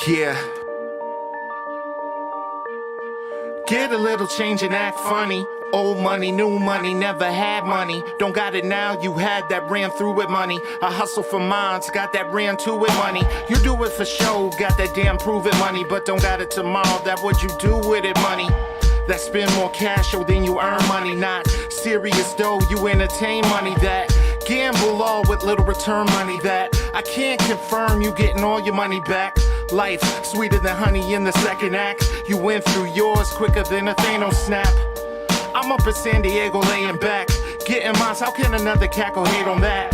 Yeah. Get a little change and act funny. Old money, new money, never had money. Don't got it now, you had that, ran through with money. I hustle for mines, got that, ran to with money. You do it for show, got that damn prove it money. But don't got it tomorrow, that what you do with it money. That spend more cash than you earn money. Not serious though, you entertain money. That gamble all with little return money. That I can't confirm you getting all your money back. Life sweeter than honey in the second act. You went through yours quicker than a Thanos snap. I'm up in San Diego laying back, getting mines. How can another cackle hate on that?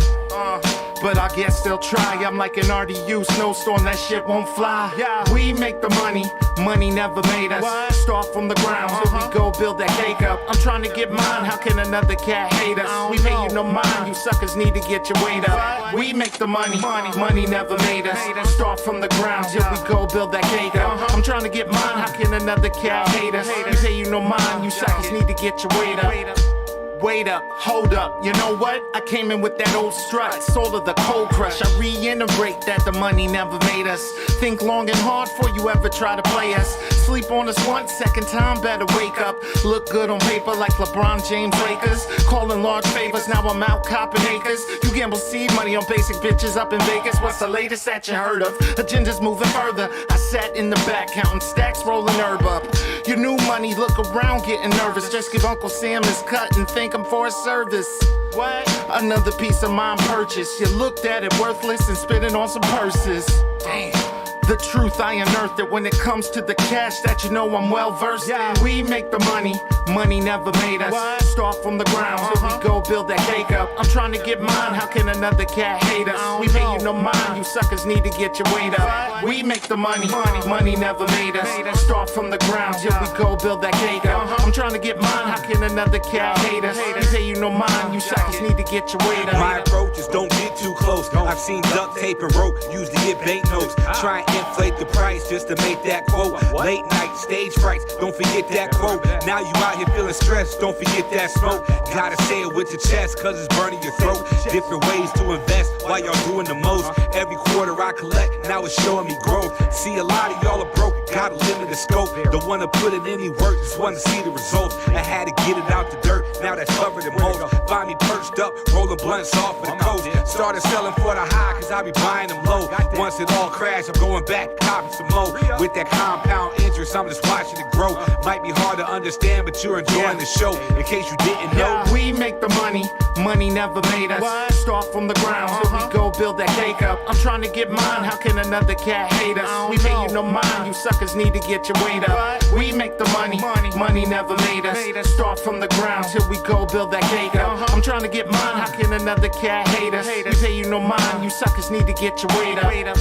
But I guess they'll try. I'm like an RDU snowstorm, that shit won't fly. Yeah. We make the money, money never made us. What? Start from the ground, here we go build that cake up. I'm trying to get mine, how can another cat hate us? We pay you no mind, you suckers need to get your weight up. What? We make the money, money never made us. Start from the ground, here we go build that cake up. I'm trying to get mine, how can another cat hate us? We pay you no mind, you suckers need to get your weight up. Wait up, hold up, you know what? I came in with that old strut, soul of the cold crush. I reiterate that the money never made us. Think long and hard before you ever try to play us. Sleep on us one second time, better wake up. Look good on paper like LeBron James Lakers. Calling large favors, now I'm out copping acres. You gamble seed money on basic bitches up in Vegas. What's the latest that you heard of? Agenda's moving further. I sat in the back counting stacks, rolling herb up. Your new money, look around getting nervous. Just give Uncle Sam his cut and thank him for his service. What? Another piece of mine purchase. You looked at it worthless and spit it on some purses. Damn. The truth, I unearthed it when it comes to the cash that you know I'm well versed in. We make the money, money never made us. What? Start from the ground, here we go build that cake up. I'm trying to get mine, how can another cat hate us? We pay you no mind, you suckers need to get your weight up. We make the money, money never made us. Start from the ground, here we go build that cake up. I'm trying to get mine, how can another cat hate us? We pay you no mind, you suckers need to get your weight up. My approach is don't get too close. I've seen duct tape and rope used to get banknotes. Try and inflate the price just to make that quote. Late night stage frights, don't forget that quote. Now you out here feeling stressed, don't forget that smoke. Gotta say it with your chest, cause it's burning your throat. Different ways to invest while y'all doing the most. Every quarter I collect, now it's showing me growth. See a lot of y'all are broke, got a limited scope. Don't wanna put in any work, just wanna see the results. I had to get it out the dirt, now that's covered in mold. Find me perched up, rolling blunts off of the coast. Started selling for the high, cause I be buying them low. Once it all crashed, I'm going back, copy some more. With that compound interest, I'm just watching it grow. Might be hard to understand, but you're enjoying the show. In case you didn't know, we make the money, money never made us. What? Start from the ground, here we go build that cake up. I'm trying to get mine, how can another cat hate us? We pay you no mind, you suckers need to get your weight up. What? We make the money, money never made us. Start from the ground, here we go build that cake up. I'm trying to get mine, how can another cat hate us? We pay you no mind, you suckers need to get your weight up.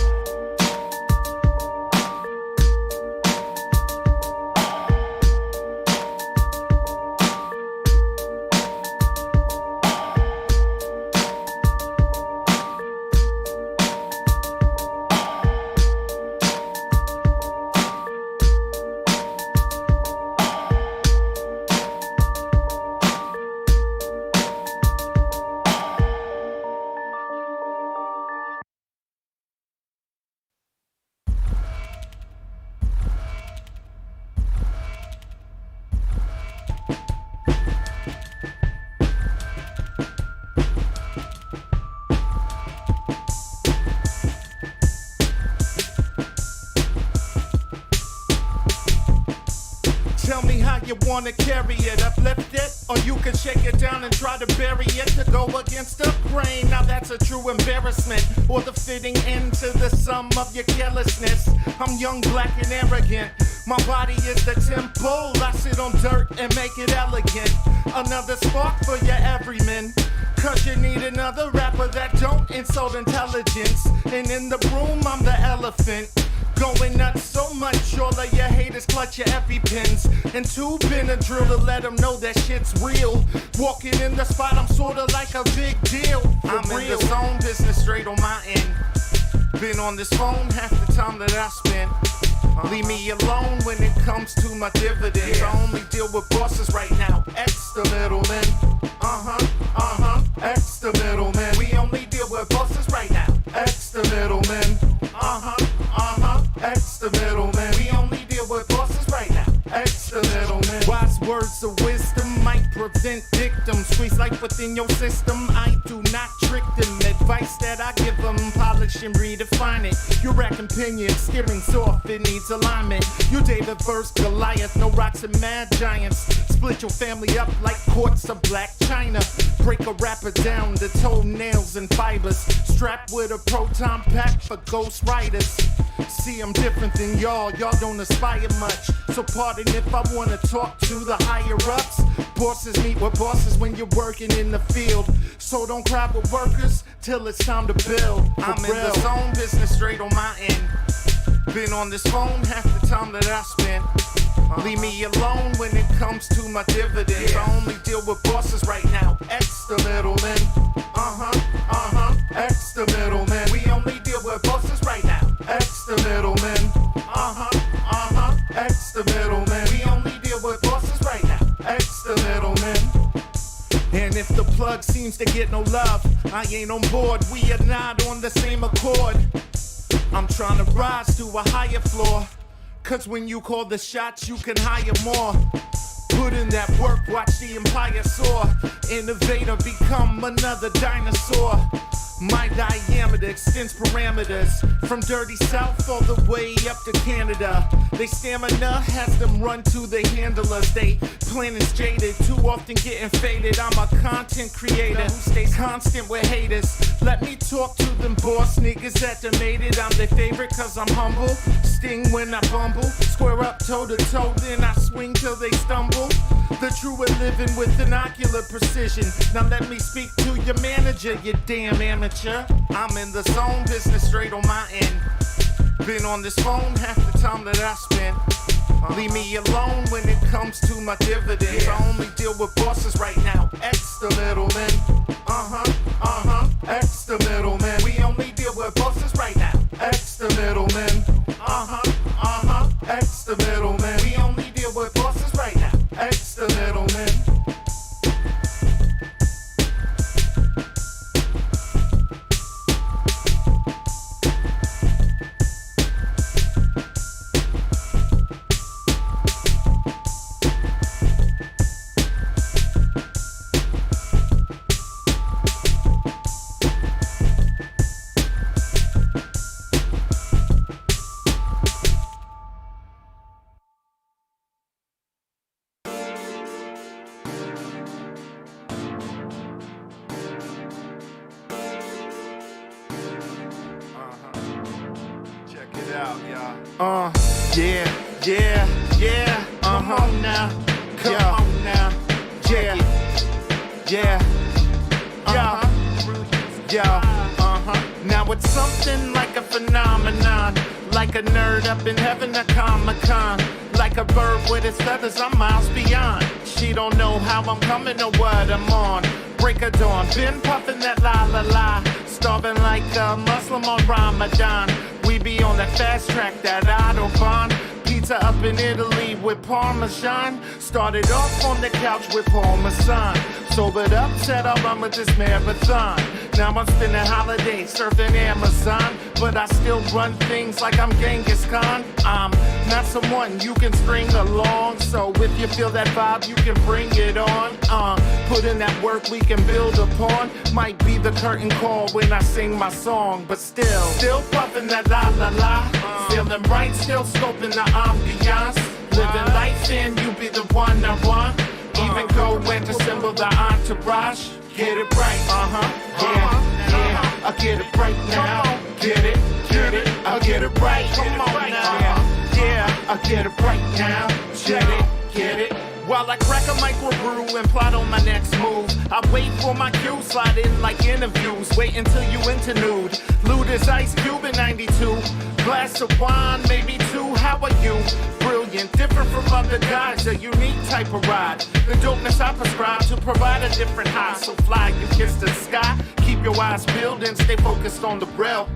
Tell me how you wanna carry it, uplift it, or you can shake it down and try to bury it. To go against the grain, now that's a true embarrassment, or the fitting end to the sum of your carelessness. I'm young, black, and arrogant. My body is the temple. I sit on dirt and make it elegant. Another spark for your everyman. Cause you need another rapper that don't insult intelligence. And in the room, I'm the elephant. Going nuts so much, all of your haters clutch your EpiPens. And two Benadryl to let them know that shit's real. Walking in the spot, I'm sorta like a big deal. I'm in the zone, business straight on my end. Been on this phone half the time that I spent. Leave me alone when it comes to my dividends. I only deal with bosses right now, X the middleman. X the middleman. We only deal with bosses right now, X the middleman. X prevent victims. Squeeze life within your system. I do not trick them. Advice that I give them, polish and redefine it. Your rack opinion, steering soft, it needs alignment. You David versus Goliath, no rocks and mad giants. Split your family up like quartz of black china. Break a rapper down to toenails and fibers. Strapped with a proton pack for ghost riders. See, I'm different than y'all don't aspire much. So pardon if I wanna talk to the higher ups. Bosses meet with bosses when you're working in the field. So don't cry with workers till it's time to build. I'm in the zone, business straight on my end. Been on this phone half the time that I spent. Leave me alone when it comes to my dividends. I only deal with bosses right now. X the middleman. X the middleman. We only deal with bosses right now. X the middleman. X the middleman. We only deal with bosses right now. X the middleman. And if the plug seems to get no love, I ain't on board. We are not on the same accord. I'm trying to rise to a higher floor. Cause when you call the shots, you can hire more. Put in that work, watch the empire soar. Innovator, become another dinosaur. My diameter extends parameters from dirty south all the way up to Canada. They stamina has them run to the handlers. They planets jaded, too often getting faded. I'm a content creator who stays constant with haters. Let me talk to them boss niggas that done made it. I'm their favorite cause I'm humble. Sting when I bumble. Square up toe to toe, then I swing till they stumble. The true are living with binocular precision. Now let me speak to your manager, you damn amateur. I'm in the zone, business straight on my end. Been on this phone half the time that I spent. Leave me alone when it comes to my dividends. I only deal with bosses right now. X the middleman. X the middleman. We only deal with bosses right now. X the middleman. X the middleman. We only deal with bosses right now. X the middleman. Now it's something like a phenomenon. Like a nerd up in heaven at Comic-Con. Like a bird with its feathers, I'm miles beyond. She don't know how I'm coming or what I'm on. Break of dawn, been puffing that la la la. Starving like a Muslim on Ramadan. We be on that fast track, that Autobahn. Pizza up in Italy with Parmesan. Started off on the couch with Parmesan. Sobered up, said I'll run with this marathon. Now I'm spending holidays surfing Amazon. But I still run things like I'm Genghis Khan. I'm not someone you can string along. So if you feel that vibe, you can bring it on. Put in that work we can build upon. Might be the curtain call when I sing my song. But still puffing that la la la. Feeling right, still scoping the ambiance. Living life and you be the one I want. Even go where to assemble the entourage. Get it right, yeah, I get it right now. Get it, I get it right. Come on now, yeah, I get it right now. Get it. While I crack a microbrew and plot on my next move, I wait for my cue, slide in like interviews. Wait until you interlude. Loot is Ice Cube in 92. Glass of wine, maybe two. How are you? Brilliant, different from other guys. A unique type of ride. The dopeness I prescribe to provide a different high. So fly, you kiss the sky. Keep your eyes peeled and stay focused on the braille.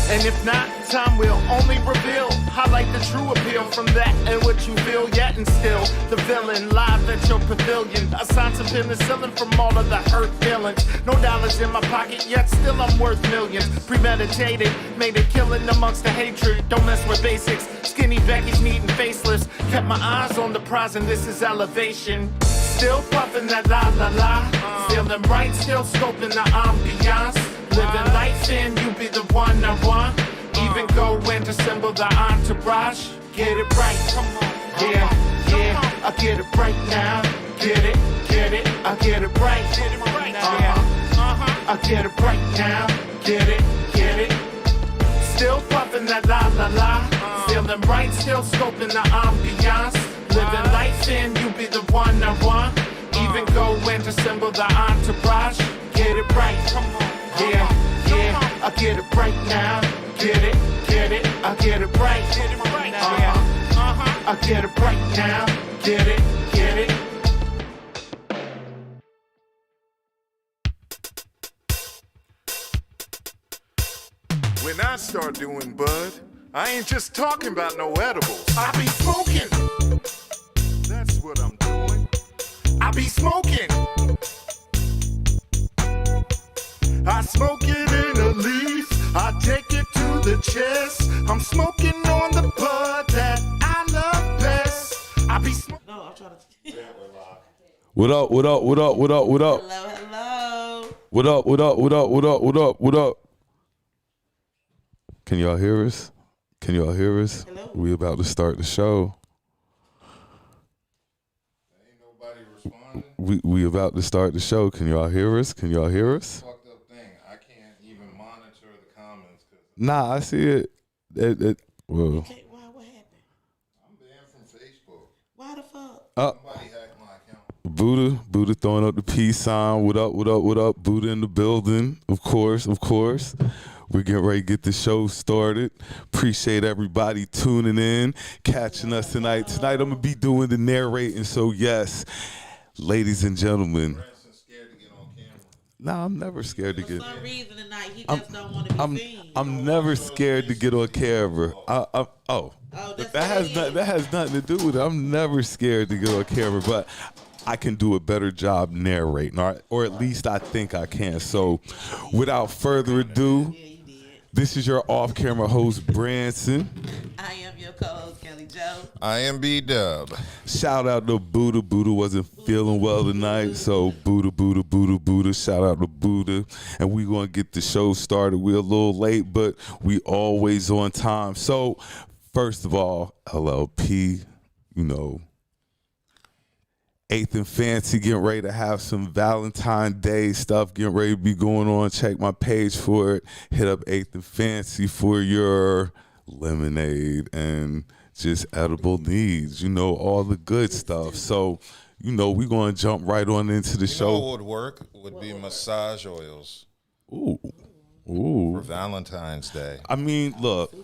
And if not, time will only reveal. Highlight the true appeal from that and what you feel. Yet and still, the villain live at your pavilion. Assigned some penicillin from all of the hurt feelings. No dollars in my pocket, yet still I'm worth millions. Premeditated, made a killing amongst the hatred. Don't mess with basics. Skinny Becky's needing facelifts. Kept my eyes on the prize and this is elevation. Still puffin' that la la la. Feeling right, still scoping the ambiance. Living life in, you be the one I want. Even go and assemble the entourage. Get it right, come on. Yeah, I get it right now. Get it, I get it right. I get it right now. Get it. Still puffin' that la la la. Feeling right, still scoping the ambiance. Living life in, you be the one I want. Even go and assemble the entourage. Get it right, come on. Yeah, I get it right now. Get it, I get it right. I get it right now. Get it. When I start doing bud, I ain't just talking about no edibles. I be smoking. That's what I'm doing. I be smoking. I smoke it in a leaf. I take it to the chest. I'm smoking on the bud that I love best. I be smoking. No, I'm trying to. What up? Hello. What up? Can y'all hear us? Hello. We about to start the show. Ain't nobody responding. We about to start the show. Can y'all hear us? Fucked up thing. I can't even monitor the comments because Nah, I see it. Well, Okay, what happened? I'm banned from Facebook. Why the fuck? Somebody hacked my account. Buddha throwing up the peace sign. What up? Buddha in the building. Of course. We're getting ready to get the show started. Appreciate everybody tuning in, catching us tonight. Tonight I'm going to be doing the narrating. So yes, ladies and gentlemen. Branson's scared to get on camera. Nah, I'm never scared to For get. some reason tonight, he just don't want to be seen. I'm never scared to get on camera. that's That has nothing to do with it. I'm never scared to get on camera, but I can do a better job narrating, or at least I think I can. So, without further ado, Yeah, you did. this is your off-camera host, Branson. I am your co-host, Kelli Jo. I am B.D.U.B. Shout out to Buddha. Buddha wasn't feeling well tonight, so Buddha. Shout out to Buddha. And we going to get the show started. We're a little late, but we always on time. So, first of all, LLP, 8th and Fancy, getting ready to have some Valentine's Day stuff, getting ready to be going on. Check my page for it. Hit up 8th and Fancy for your lemonade and just edible needs, all the good stuff. So, we're going to jump right on into the show. What would work would be massage oils Ooh. for Valentine's Day. I mean, look,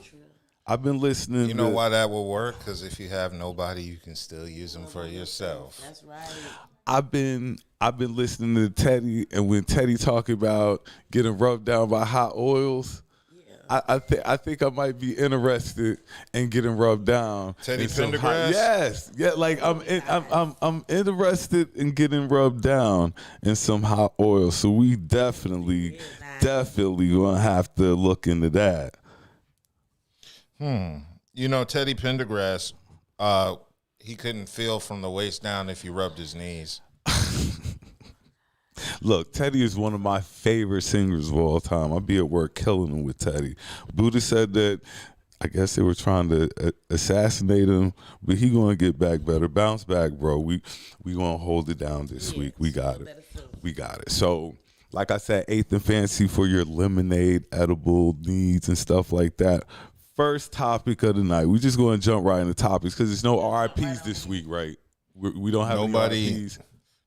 I've been listening. You know why that will work? Because if you have nobody, you can still use them for yourself. That's right. I've been listening to Teddy, and when Teddy talking about getting rubbed down by hot oils, I think I might be interested in getting rubbed down. Teddy in some Pendergrass? Yes, yeah. Like I'm interested in getting rubbed down in some hot oil. So we definitely gonna have to look into that. Teddy Pendergrass, he couldn't feel from the waist down if you rubbed his knees. Look, Teddy is one of my favorite singers of all time. I'll be at work killing him with Teddy. Buddha said that I guess they were trying to assassinate him, but he gonna get back better. Bounce back, bro. We gonna hold it down this week. We got it. So, like I said, 8th and Fancy for your lemonade, edible needs and stuff like that. First topic of the night. We just going to jump right into topics because there's no RIPs this week, right? We don't have Nobody. any RIPs.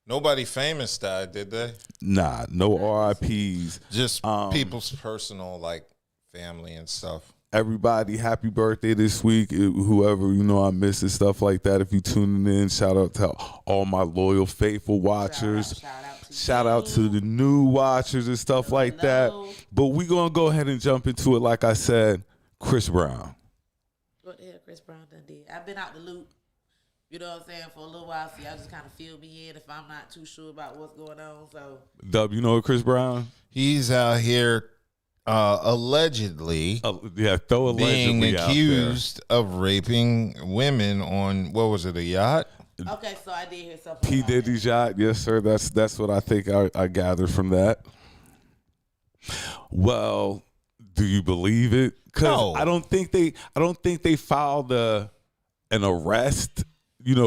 Nobody famous died, did they? Nah, no RIPs. Just people's personal, family and stuff. Everybody, happy birthday this week. Whoever, I miss and stuff like that. If you tuning in, shout out to all my loyal, faithful watchers. Shout out to the new watchers and stuff like that. But we going to go ahead and jump into it. Like I said, Chris Brown. What the hell Chris Brown done did? I've been out the loop, you know what I'm saying, for a little while, so y'all just kind of fill me in if I'm not too sure about what's going on. So, Dub, you know Chris Brown? He's out here allegedly Throw being allegedly accused of raping women on, what was it, a yacht? Okay, so I did hear something. P about Diddy's yacht. Yes, sir. That's what I think I gathered from that. Well, do you believe it? Because No. I don't think they filed an arrest.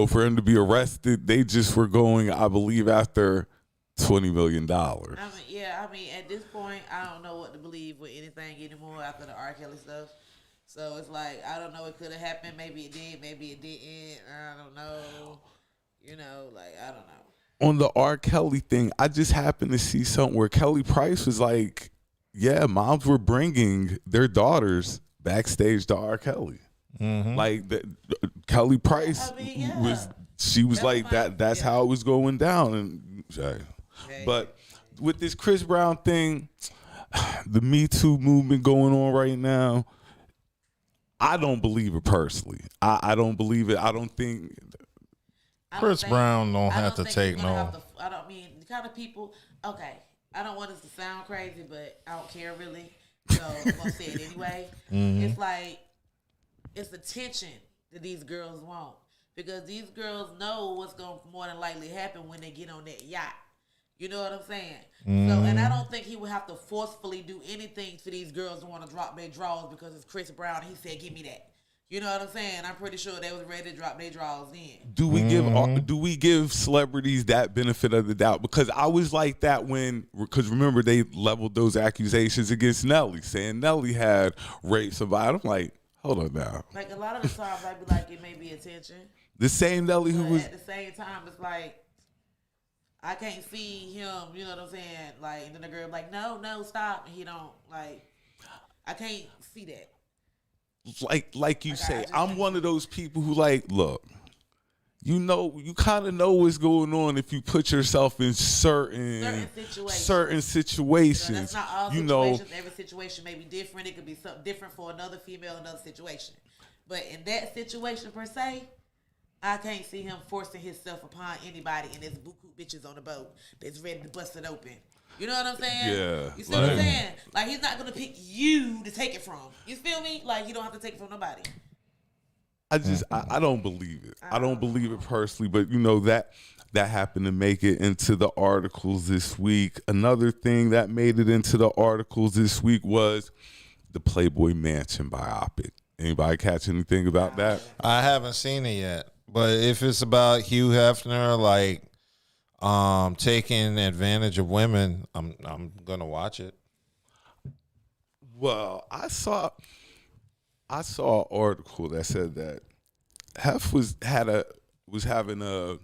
For him to be arrested, they just were going, I believe, after $20 million. I mean, at this point, I don't know what to believe with anything anymore after the R. Kelly stuff. So it's like, I don't know. It could have happened. Maybe it did. Maybe it didn't. I don't know. I don't know. On the R. Kelly thing, I just happened to see something where Kelly Price was like, yeah, moms were bringing their daughters backstage to R. Kelly. Like Kelly Price was That's like fine. that's how it was going down. And but with this Chris Brown thing, the Me Too movement going on right now, I don't believe it personally. I don't believe it. I don't think Chris Brown don't have to think take you're gonna no. have to- I don't mean the kind of people. Okay, I don't want this to sound crazy, but I don't care really. So I'm gonna say it anyway. It's like it's attention that these girls want because these girls know what's gonna more than likely happen when they get on that yacht. You know what I'm saying? So, and I don't think he would have to forcefully do anything for these girls to want to drop their drawers because it's Chris Brown. He said, "Give me that." You know what I'm saying? I'm pretty sure they was ready to drop their drawers in. do we give celebrities that benefit of the doubt? Because I was like that because remember they leveled those accusations against Nelly, saying Nelly had raped somebody. I'm like, hold on now. Like a lot of the times, I'd be like, it may be attention. The same Nelly who But was at the same time, it's like I can't see him. You know what I'm saying? Like, and then the girl be like, no, stop. And he don't like. I can't see that. like you say, just I'm think- one of those people who look, you kind of know what's going on if you put yourself in certain situations. That's not all you situations. Every situation may be different. It could be something different for another female, another situation. But in that situation per se, I can't see him forcing himself upon anybody and there's buku bitches on the boat that's ready to bust it open. You know what I'm saying? Yeah. You see what I'm saying? Like, he's not going to pick you to take it from. You feel me? Like, you don't have to take it from nobody. I don't believe it. I don't believe it personally, but that happened to make it into the articles this week. Another thing that made it into the articles this week was the Playboy Mansion biopic. Anybody catch anything about that? I haven't seen it yet, but if it's about Hugh Hefner, like taking advantage of women, I'm gonna watch it. Well, I saw an article that said that Hef was having a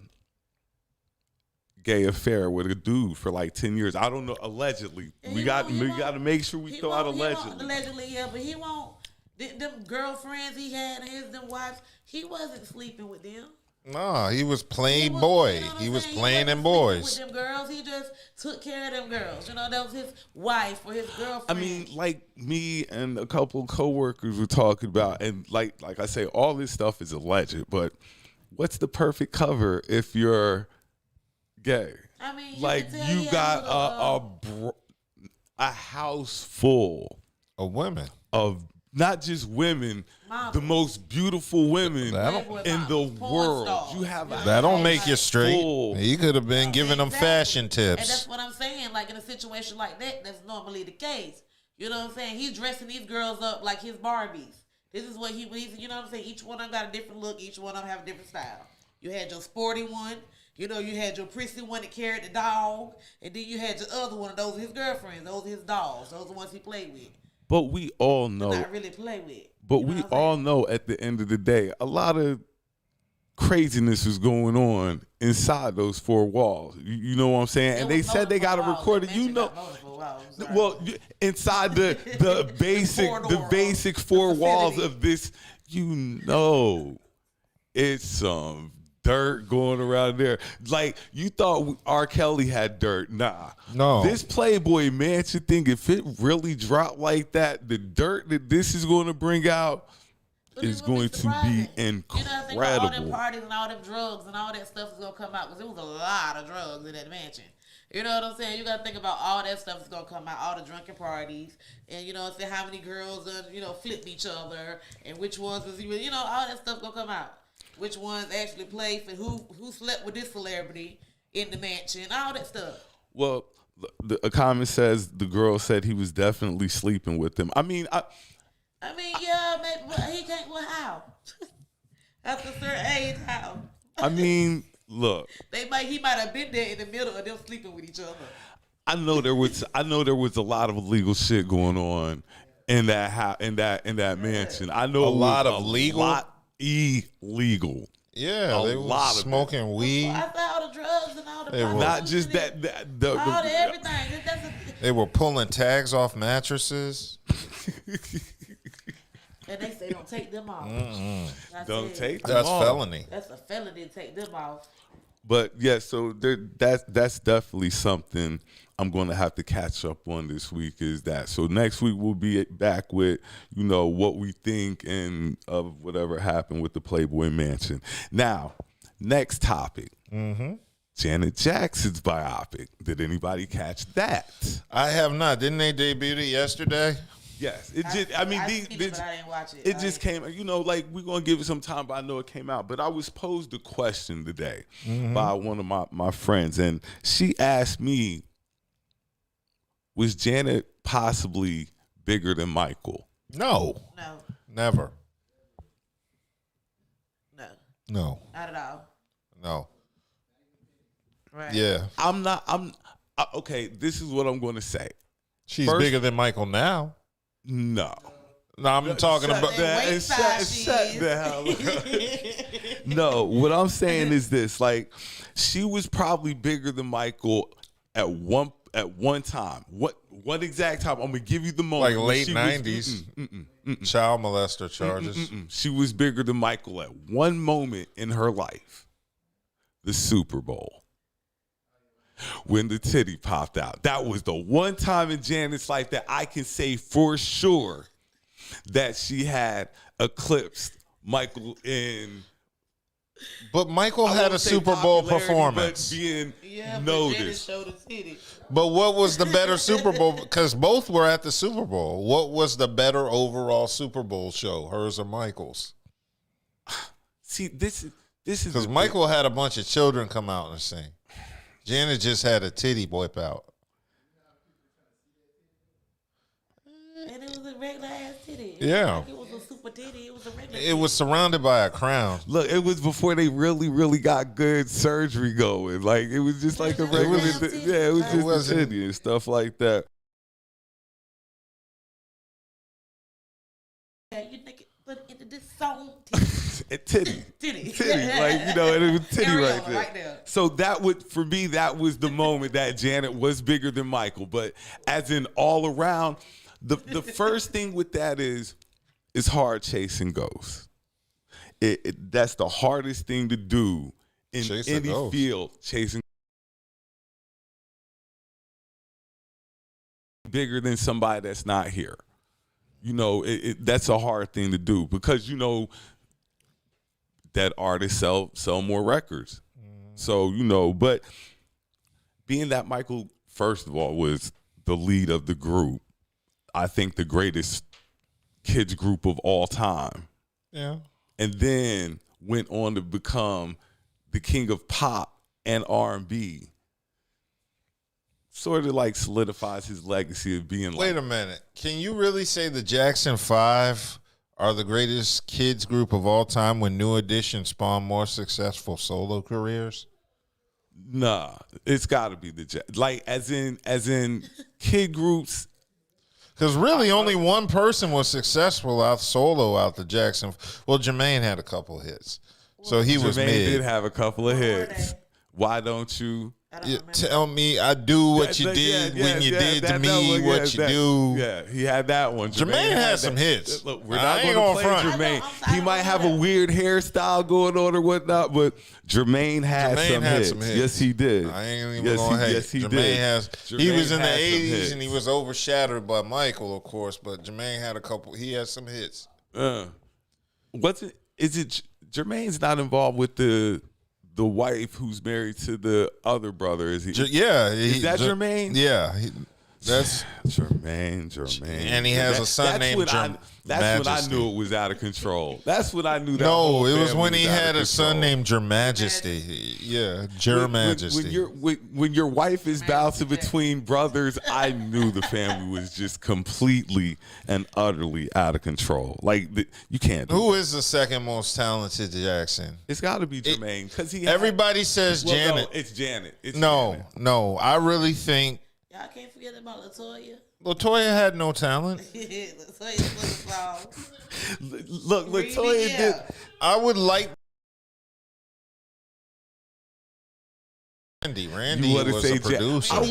gay affair with a dude for like 10 years. I don't know, allegedly. We got to make sure we throw out allegedly. Allegedly, yeah, but he won't. Them girlfriends he had and them wives, he wasn't sleeping with them. No, he was playing boy. He was playing them boys. With them girls, he just took care of them girls. You know, that was his wife or his girlfriend. I mean, like me and a couple of coworkers were talking about, and like I say, all this stuff is alleged. But what's the perfect cover if you're gay? I mean, like you got a house full Of women. of not just women, models. the most beautiful women Playboy in the models, porn world. stars. You have a That don't make you straight. full. He could have been giving them Exactly. fashion And that's tips. what I'm saying. Like in a situation like that, that's normally the case. You know what I'm saying? He's dressing these girls up like his Barbies. This is what he's, you know what I'm saying? Each one of them got a different look. Each one of them have a different style. You had your sporty one. You know, you had your prissy one that carried the dog. And then you had your other one. Those are his girlfriends. Those are his dolls. Those are the ones he played with. But we all know. Not really play with. But You know we what I'm all saying? know at the end of the day, a lot of craziness was going on inside those four walls. You know what I'm saying? And There they was said they got to multiple record walls. it. You They know, mentioned multiple walls. I'm sorry. well, inside the basic four walls facility. of this, it's some dirt going around there. Like you thought R. Kelly had dirt. Nah. No. This Playboy Mansion thing, if it really dropped like that, the dirt that this is going to bring out But is it would going to surprising. be You know, I think all them incredible. parties and all them drugs and all that stuff is gonna come out because there was a lot of drugs in that mansion. You know what I'm saying? You gotta think about all that stuff is gonna come out, all the drunken parties, and you know what I'm saying, how many girls flipped each other and which ones was all that stuff gonna come out. which ones actually played for who slept with this celebrity in the mansion, all that stuff. Well, a comment says the girl said he was definitely sleeping with them. I mean, yeah, maybe, but he can't. Well, how? After a certain age, how? I mean, look. He might have been there in the middle of them sleeping with each other. I know there was a lot of illegal shit going on in that house, in that mansion. I know a lot of illegal. Yeah, they were smoking weed. I saw all the drugs and all the Not just that. All the everything. They were pulling tags off mattresses. And they say don't take them off. Don't take them That's off. felony. That's a felony to take them off. But yeah, so that's definitely something I'm going to have to catch up on this week. Is that so? Next week we'll be back with what we think and of whatever happened with the Playboy Mansion. Now, next topic. Janet Jackson's biopic. Did anybody catch that? I have not. Didn't they debut it yesterday? Yes, I didn't watch it. It just came. Like we're gonna give it some time, but I know it came out. But I was posed a question today by one of my friends, and she asked me, "Was Janet possibly bigger than Michael?" No, never. No, not at all. No. Right. Yeah. Okay. This is what I'm going to say. She's bigger than Michael now. No, I'm talking about that. Shut the hell up. No, what I'm saying is this: like, she was probably bigger than Michael at one time. What exact time? I'm gonna give you the moment. Like late 90s. Child molester charges. She was bigger than Michael at one moment in her life. The Super Bowl. When the titty popped out. That was the one time in Janet's life that I can say for sure that she had eclipsed Michael in. But Michael had a Super Bowl performance. But being Janet noticed. showed the titty. But what was the better Super Bowl? Because both were at the Super Bowl. What was the better overall Super Bowl show, hers or Michael's? See, this is because Michael had a bunch of children come out and sing. Janet just had a titty whip out. And it was a regular ass titty. Yeah. It was a super titty. It was a regular It was surrounded by a crown. Look, it was before they really got good surgery going. Like, it was just like a regular, it was just a titty and stuff like that. You think it put into this song? Titty. Titty. Like, and it was titty Areola right there. So for me, that was the moment that Janet was bigger than Michael. But as in all around, the first thing with that is it's hard chasing ghosts. That's the hardest thing to do in any field, chasing bigger than somebody that's not here. That's a hard thing to do because that artists sell more records. So, but being that Michael, first of all, was the lead of the group, I think the greatest kids group of all time. Yeah. And then went on to become the king of pop and R&B. Sort of like solidifies his legacy of being Wait a minute. Can you really say the Jackson 5 are the greatest kids group of all time when New Edition spawned more successful solo careers? Nah, it's got to be as in kid groups. Because really only one person was successful out the Jackson. Well, Jermaine had a couple of hits. So he was mid. Jermaine did have a couple of hits. Why don't you? Tell me I do what you did when you did to me what you do. Yeah, he had that one. Jermaine had some hits. Look, we're not going to play Jermaine. He might have a weird hairstyle going on or whatnot, but Jermaine had some hits. Yes, he did. I ain't even going to hate. Yes, he did. He was in the 80s and he was was overshadowed by Michael, of course, but Jermaine had a couple. He had some hits. Is it Jermaine's not involved with the wife who's married to the other brother? Is he? Yeah. Is that Jermaine? Yeah. That's Jermaine. And he has a son named That's when I knew it was out of control. That's when I knew that. No, it was family when he out of had a son control. named Your Majesty. Yeah, Your Majesty. When your wife is bouncing between brothers, I knew the family was just completely and utterly out of control. Like you can't. Who is the second most talented Jackson? It's got to be Jermaine because Everybody says Janet. No, it's Janet. No, I really think Y'all can't forget about LaToya. LaToya had no talent. LaToya was a song. Look, LaToya did. I would like Randy was a producer.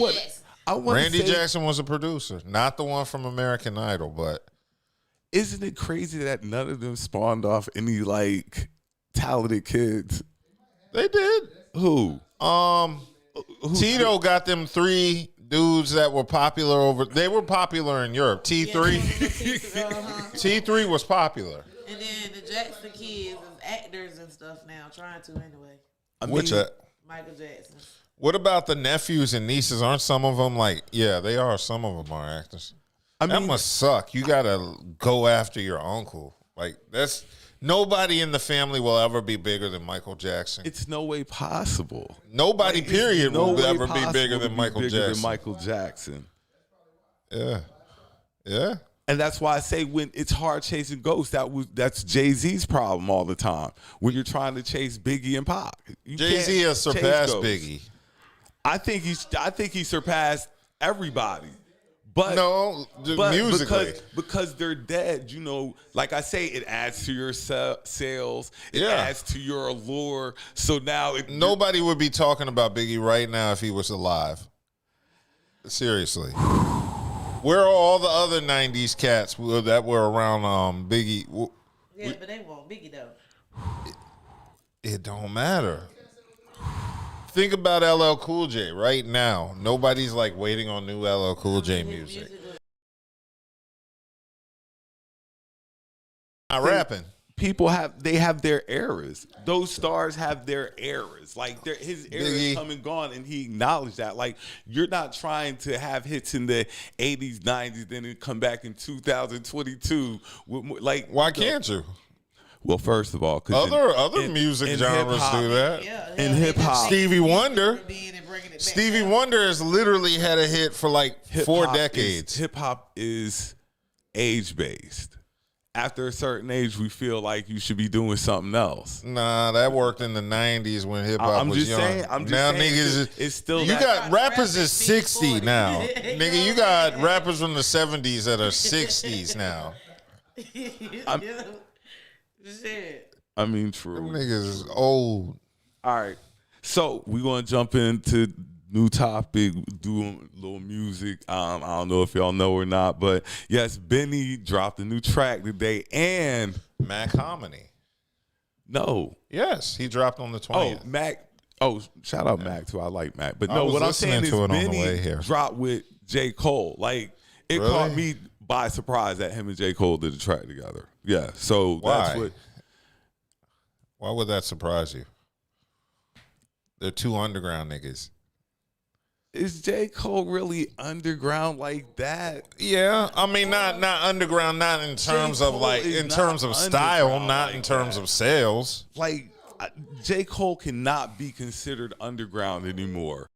Randy Jackson was a producer, not the one from American Idol, but isn't it crazy that none of them spawned off any like talented kids? They did. Who? Tito got them 3 dudes that were popular they were popular in Europe. T3. T3 was popular. And then the Jackson kids is actors and stuff now, trying to anyway. Michael Jackson. What about the nephews and nieces? Aren't some of them like, yeah, they are. Some of them are actors. That must suck. You got to go after your uncle. Like, that's nobody in the family will ever be bigger than Michael Jackson. It's no way possible. Nobody, period, will ever be bigger than Michael Jackson. Yeah. Yeah. And that's why I say when it's hard chasing ghosts, that's Jay-Z's problem all the time. When you're trying to chase Biggie and Pac. Jay-Z has surpassed Biggie. I think he surpassed everybody. But musically, because they're dead, you know, like I say, it adds to your sales, it adds to your allure. So now nobody would be talking about Biggie right now if he was alive. Seriously. Where are all the other 90s cats that were around Biggie? Yeah, but they want Biggie though. It don't matter. Think about LL Cool J right now. Nobody's like waiting on new LL Cool J music. Not rapping. People have their eras. Those stars have their eras. Like his era is come and gone, and he acknowledged that. Like you're not trying to have hits in the 80s, 90s, then it come back in 2022. Like why can't you? Well, first of all, other music genres do that. In hip hop, Stevie Wonder has literally had a hit for like 4 decades. Hip hop is age based. After a certain age, we feel like you should be doing something else. Nah, that worked in the 90s when hip hop was young. Now niggas, it's still. You got rappers is 60 now, nigga. You got rappers from the 70s that are 60s now. Shit. I mean, true. Them niggas is old. All right. So we're going to jump into new topic, do a little music. I don't know if y'all know or not, but yes, Benny dropped a new track today and Mac Hominy. No. Yes, he dropped on the 20th. Oh, Mac. Oh, shout out Mac too. I like Mac. But no, what I'm saying is Benny dropped with J. Cole. Like, it caught me by surprise that him and J. Cole did a track together. Yeah. So that's what. Why would that surprise you? They're 2 underground niggas. Is J. Cole really underground like that? Yeah, I mean not underground, not in terms of like in terms of style, not in terms of sales. Like J. Cole cannot be considered underground anymore.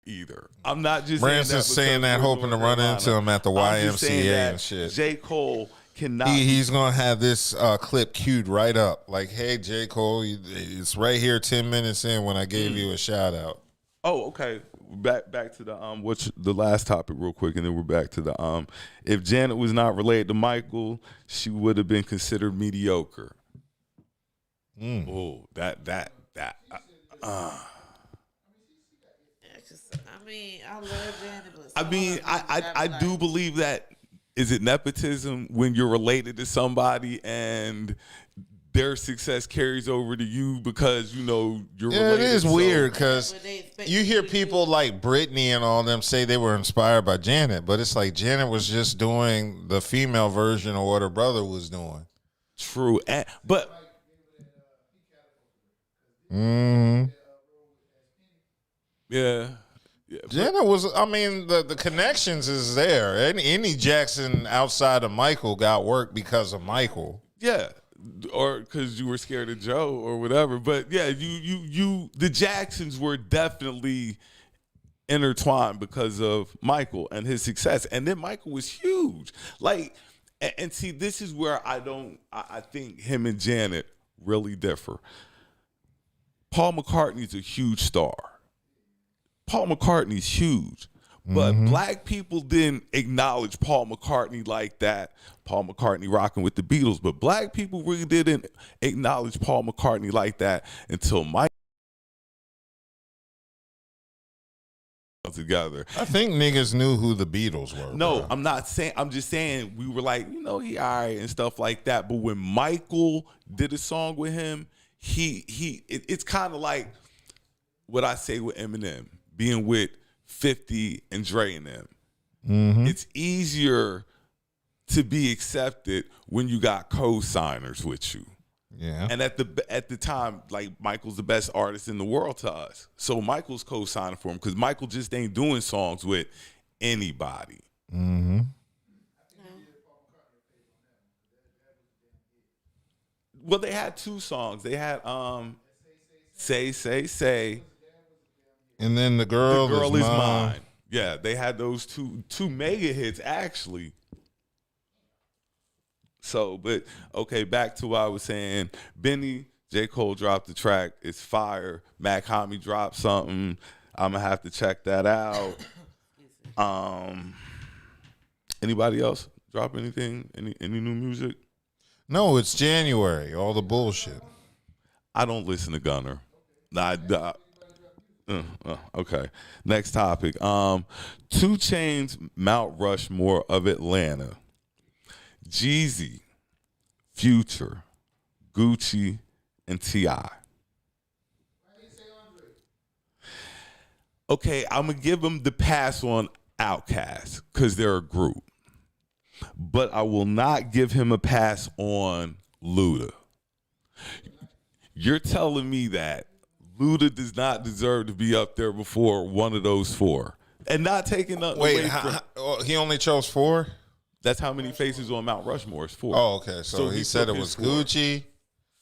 Either. I'm not just Branson's saying that hoping to run into him at the YMCA and shit. J. Cole cannot. He's gonna have this clip queued right up. Like, hey, J. Cole, it's right here 10 minutes in when I gave you a shout out. Oh, okay. Back to the the last topic real quick, and then we're back to the if Janet was not related to Michael, she would have been considered mediocre. Oh, that. I mean, I love Janet, but I mean, I do believe that. Is it nepotism when you're related to somebody and their success carries over to you because, you know, you're related? It is weird because you hear people like Britney and all them say they were inspired by Janet, but it's like Janet was just doing the female version of what her brother was doing. True. But Yeah. Yeah. Jenna was, I mean, the connections is there. Any Jackson outside of Michael got work because of Michael. Yeah. Or because you were scared of Joe or whatever. But yeah, the Jacksons were definitely intertwined because of Michael and his success. And then Michael was huge. Like, and see, this is where I think him and Janet really differ. Paul McCartney's a huge star. Paul McCartney's huge. But black people didn't acknowledge Paul McCartney like that. Paul McCartney rocking with the Beatles. But black people really didn't acknowledge Paul McCartney like that until Mike together. I think niggas knew who the Beatles were. No, bro. I'm not saying. I'm just saying we were like, he all right and stuff like that. But when Michael did a song with him, it's kind of like what I say with Eminem being with 50 and Dre and them. It's easier to be accepted when you got co-signers with you. Yeah. And at the time, like, Michael's the best artist in the world to us. So Michael's co-signing for him because Michael just ain't doing songs with anybody. Well, they had two songs. They had Say. And then the girl is mine. Yeah, they had those two mega hits actually. So, but okay, back to what I was saying. Benny, J. Cole dropped the track. It's fire. Mac Homie dropped something. I'm gonna have to check that out. Anybody else drop anything? Any new music? No, it's January. All the bullshit. I don't listen to Gunner. Okay. Next topic. 2 Chainz Mount Rushmore of Atlanta. Jeezy, Future, Gucci, and T.I. Okay, I'm going to give them the pass on Outkast because they're a group. But I will not give him a pass on Luda. You're telling me that Luda does not deserve to be up there before one of those 4. And not taking nothing away from... He only chose 4? That's how many faces on Mount Rushmore is 4. Oh, okay. So he said it was Gucci,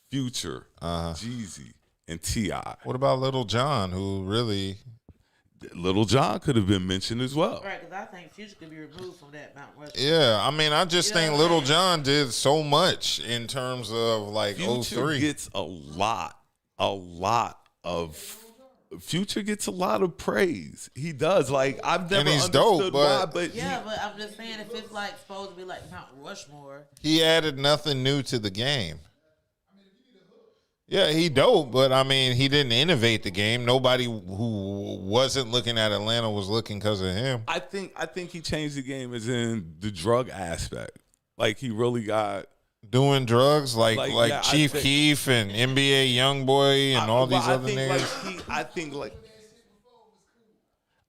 Future, Jeezy, and T.I. What about Little John, who really... Little John could have been mentioned as well. Right, because I think Future could be removed from that Mount Rushmore. Yeah, I mean, I just think Little John did so much in terms of, like, Future 03. gets a lot of... Future gets a lot of praise. He does. Like, I've never understood dope, why, but but but I'm just saying, if it's like supposed to be like Mount Rushmore, he added nothing new to the game. Yeah, he dope, but I mean, he didn't innovate the game. Nobody who wasn't looking at Atlanta was looking because of him. I think he changed the game as in the drug aspect. Like, he really got doing drugs like yeah, Chief Keef and NBA Youngboy and all these other niggas.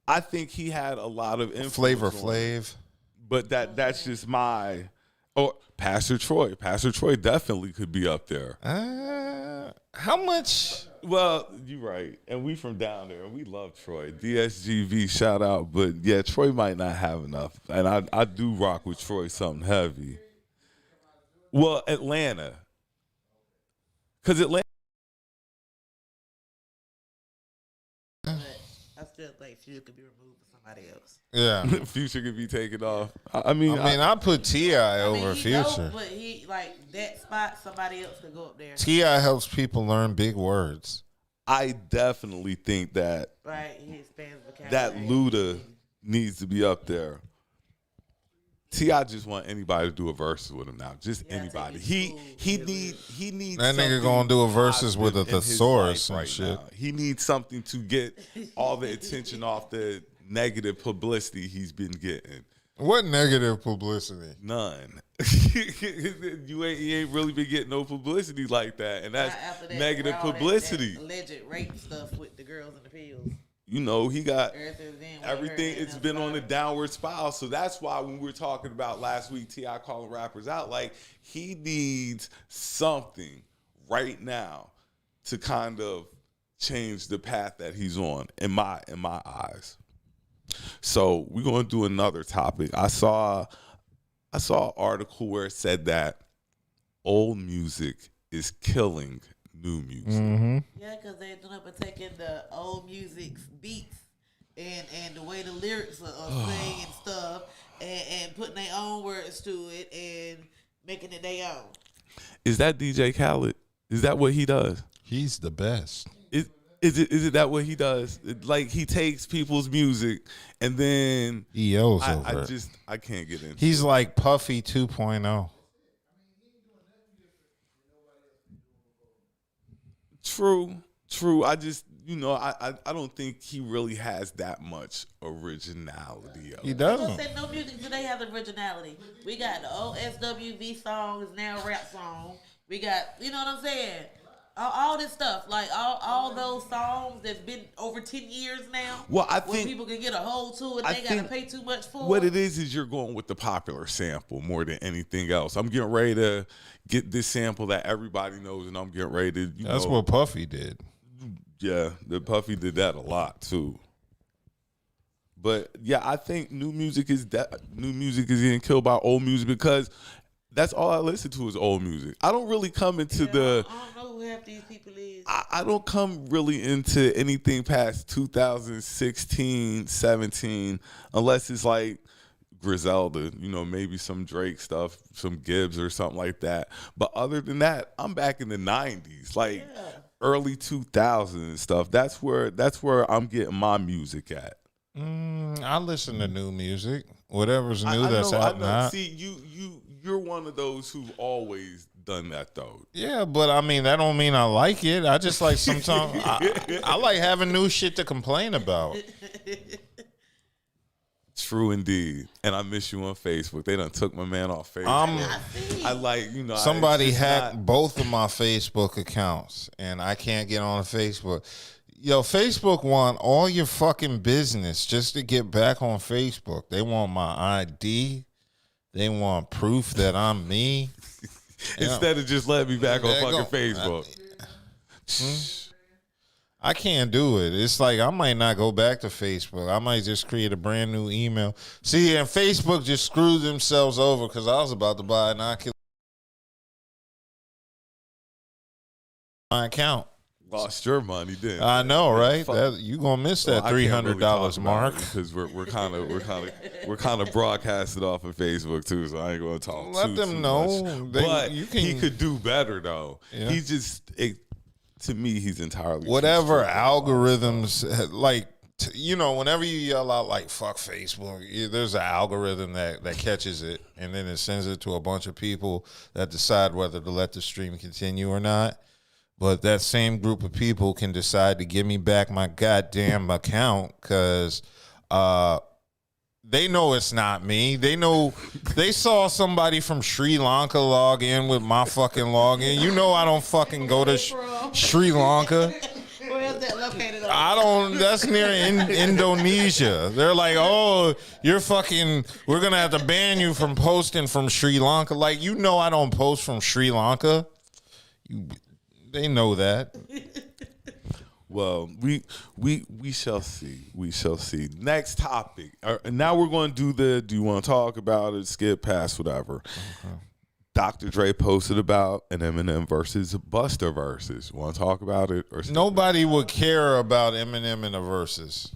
I think he had a lot of influence. Flavor Flav. But that's just my... Or Pastor Troy. Pastor Troy definitely could be up there. How much? Well, you're right. And we from down there, and we love Troy. DSGV, shout out. But, yeah, Troy might not have enough. And I do rock with Troy something heavy. Well, Atlanta. Because Atlanta... but I still think Future could be removed for somebody else. Yeah. Future could be taken off. I mean, I put T.I. over he Future. Dope, but he, like, that spot, somebody else could go up there. T.I. helps people learn big words. I definitely think that Right, he expands vocabulary. that Luda needs to be up there. T.I. just want anybody to do a verse with him now. Just anybody. He needs that nigga something gonna do a verses with a positive in his thesaurus life and shit. now. He needs something to get all the attention off the negative publicity he's been getting. What negative publicity? None. You ain't really been getting no publicity like that, and that's After that, negative all publicity. That alleged rape stuff with the girls in the fields. You know, he got Everything. it's been on a downward spiral. So that's why when we were talking about last week, T.I. calling rappers out, like, he needs something right now to kind of change the path that he's on in my eyes. So we're gonna do another topic. I saw an article where it said that old music is killing new music. Mm-hmm. Yeah, because they're doing up and taking the old music's beats and the way the lyrics are sing and stuff, and putting their own words to it and making it their own. Is that DJ Khaled? Is that what he does? He's the best. Is it that what he does? Like he takes people's music and then He yells over it. I can't get into He's like Puffy 2.0. True. I just, I don't think he really has that much originality. He I doesn't. said no music today has originality. We got the old SWV song is now a rap song. We got, you know what I'm saying? All this stuff, like all those songs that's been over 10 years now. Well, I when think people can get a hold to it, I they gotta think pay too much for what it is you're going with the popular sample more than anything else. I'm getting ready to get this sample that everybody knows, and I'm getting ready to. That's what Puffy did. Yeah, the Puffy did that a lot too. But yeah, I think new music is getting killed by old music because that's all I listen to is old music. I don't really come into I don't know who half these people is. I don't come really into anything past 2016, 17, unless it's like Griselda, maybe some Drake stuff, some Gibbs or something like that. But other than that, I'm back in the 90s, like early 2000s and stuff. That's where I'm getting my music at. I listen to new music. Whatever's new that's out now. See, you're one of those who've always done that though. Yeah, but I mean that don't mean I like it. I just like sometimes I like having new shit to complain about. True indeed. And I miss you on Facebook. They done took my man off Facebook. I like, somebody hacked both of my Facebook accounts and I can't get on Facebook. Yo, Facebook want all your fucking business just to get back on Facebook. They want my ID. They want proof that I'm me. Instead of just letting me back on fucking Facebook. I can't do it. It's like I might not go back to Facebook. I might just create a brand new email. See, and Facebook just screwed themselves over because I was about to buy an Oculus my account. Lost your money, didn't you? I know, right? You gonna miss that $300 mark because we're kind of broadcasted off of Facebook too. So I ain't gonna talk. Let them know. But he could do better though. Yeah. He just to me, he's entirely whatever algorithms like. Whenever you yell out like "fuck Facebook," there's an algorithm that catches it, and then it sends it to a bunch of people that decide whether to let the stream continue or not. But that same group of people can decide to give me back my goddamn account because they know it's not me. They know they saw somebody from Sri Lanka log in with my fucking login. I don't fucking go to Sri Lanka. Where is that located? I don't. That's near Indonesia. They're like, oh, you're fucking. We're gonna have to ban you from posting from Sri Lanka. Like, I don't post from Sri Lanka. They know that. Well, we shall see. We shall see. Next topic. Now we're going to do you want to talk about it, skip past, whatever. Okay. Dr. Dre posted about an Eminem versus Buster versus. Want to talk about it? Or nobody would care about Eminem in a versus.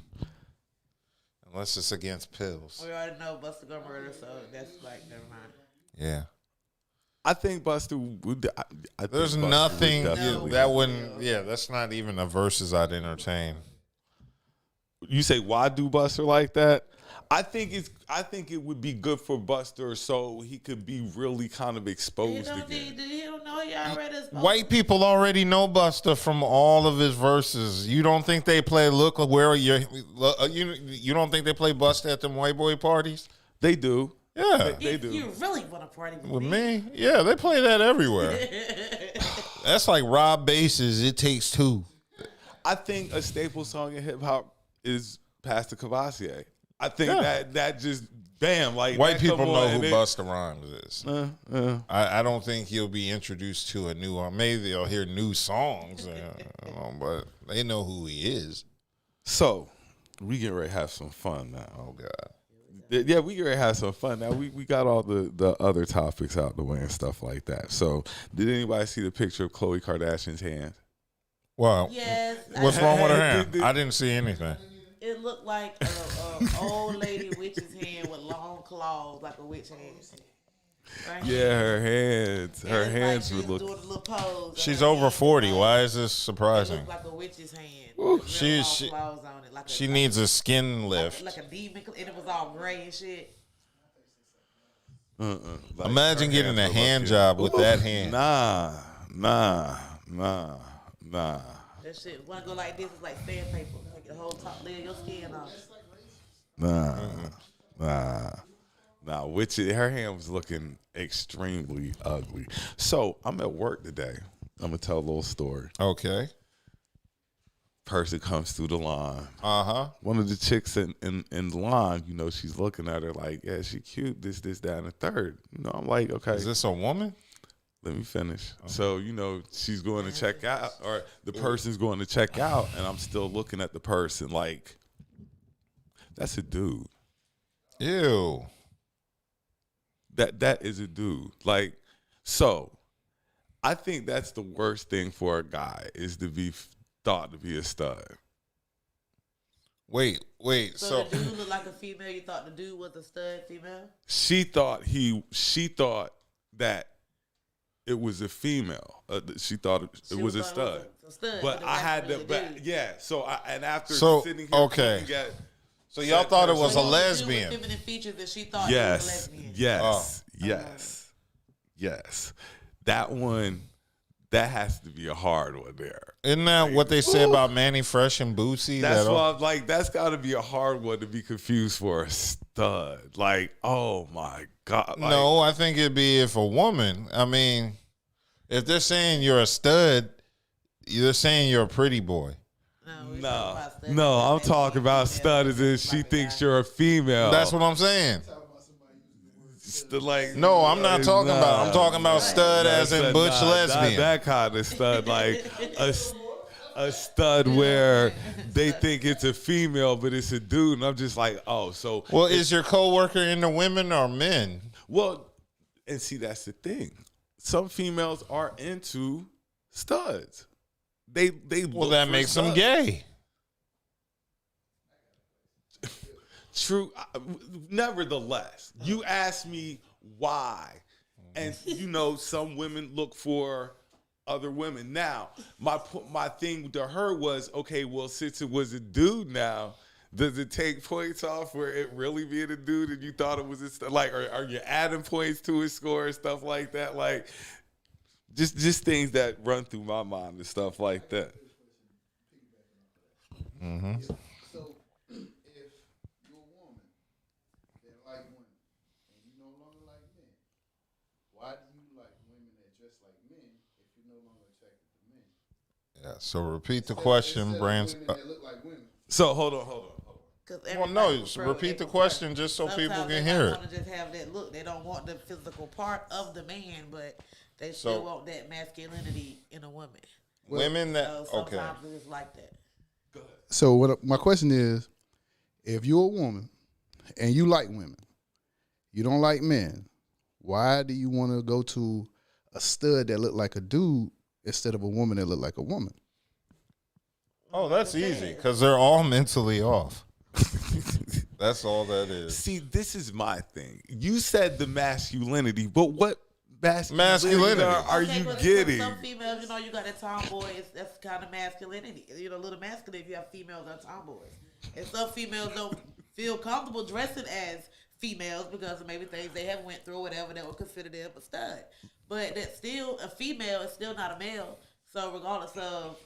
Unless it's against pills. We already know Buster gonna murder, so that's like, never mind. Yeah. I think Buster would. There's nothing that wouldn't. Yeah, that's not even a versus I'd entertain. You say why do Buster like that? I think it would be good for Buster so he could be really kind of exposed again. You don't know he already is. White people already know Buster from all of his verses. You don't think they play "Look Where You're"? You don't think they play Buster at them white boy parties? They do. Yeah, they do. You really want to party with me? Yeah, they play that everywhere. That's like Rob Bass's "It Takes Two." I think a staple song in hip hop is "Pastor Cavassier." I think that just bam, like White that people come know on, who and it- Busta Rhymes is. I don't think he'll be introduced to a new. Maybe they'll hear new songs, but they know who he is. So we get ready to have some fun now. Oh God. Yeah, we get ready to have some fun now. We got all the other topics out the way and stuff like that. So did anybody see the picture of Khloe Kardashian's hand? Well, Yes. what's wrong with her hand? I didn't see anything. It looked like a old lady witch's hand with long claws, like a witch hand. Right Yeah, here. her hands. And Her it's hands like would she's look. doing a little pose. She's Her over hand 40. like- Why is this It surprising? looks like a witch's hand. She- She she- claws on it, like She a, needs a skin lift. like a demon, and it was all gray and shit. Like, Imagine her getting hands a were hand looking- job with that hand. Nah. That shit, wanna go like this, it's like sandpaper. Take the whole top layer of your skin off. Nah. Which her hand was looking extremely ugly. So I'm at work today. I'm gonna tell a little story. Okay. Person comes through the line. Uh-huh. One of the chicks in the line, you know, she's looking at her like, yeah, she cute, this, that, and the third. You know, I'm like, okay. Is this a woman? Let me finish. So, you know, she's going to check out, or the person's going to check out, and I'm still looking at the person like, that's a dude. Ew. That is a dude. Like, so I think that's the worst thing for a guy is to be thought to be a stud. Wait. So the dude looked like a female. You thought the dude was a stud female? She thought that it was a female. She thought it was a stud. But I had to, So after sitting here, okay. looking at So y'all thought it was a lesbian. Feminine features that she thought it was a lesbian. Yes. That one, that has to be a hard one there. Isn't that what they say about Manny Fresh and Boosie? That's why I'm like, that's got to be a hard one to be confused for a stud. Like, oh my God. Like, no, I think it'd be if a woman. I mean, if they're saying you're a stud, they're saying you're a pretty boy. No, I'm talking about stud as if she thinks you're a female. That's what I'm saying. Like, no, I'm not talking about. I'm talking about stud as in butch lesbian. That kind of stud, like a stud where they think it's a female, but it's a dude, and I'm just like, oh, so. Well, is your coworker into women or men? Well, and see, that's the thing. Some females are into studs. They Well, that makes them gay. True. Nevertheless, you asked me why, and you know some women look for other women. Now, my thing to her was, okay, well, since it was a dude now, does it take points off for it really being a dude and you thought it was like, are you adding points to his score and stuff like that? Like, just things that run through my mind and stuff like that. Mm-hmm. So, if you're a woman that like women and you no longer like men, why do you like women that dress like men if you're no longer attracted to men? Yeah. So repeat the question, Branson. Women that look like women. So hold on. Well, no, repeat the question just so people can hear it. They want to just have that look. They don't want the physical part of the man, but they still want that masculinity in a woman. Women that So okay. sometimes it's like that. So my question is, if you're a woman and you like women, you don't like men, why do you want to go to a stud that look like a dude instead of a woman that look like a woman? Oh, that's easy because they're all mentally off. That's all that is. See, this is my thing. You said the masculinity, but what Masculinity. are Okay, you but getting? Some females, you know, you got that tomboy. That's kind of masculinity. You know, a little masculine if you have females that are tomboys. And some females don't feel comfortable dressing as females because of maybe things they have went through or whatever that would consider them a stud. But that's still a female. It's still not a male. So regardless of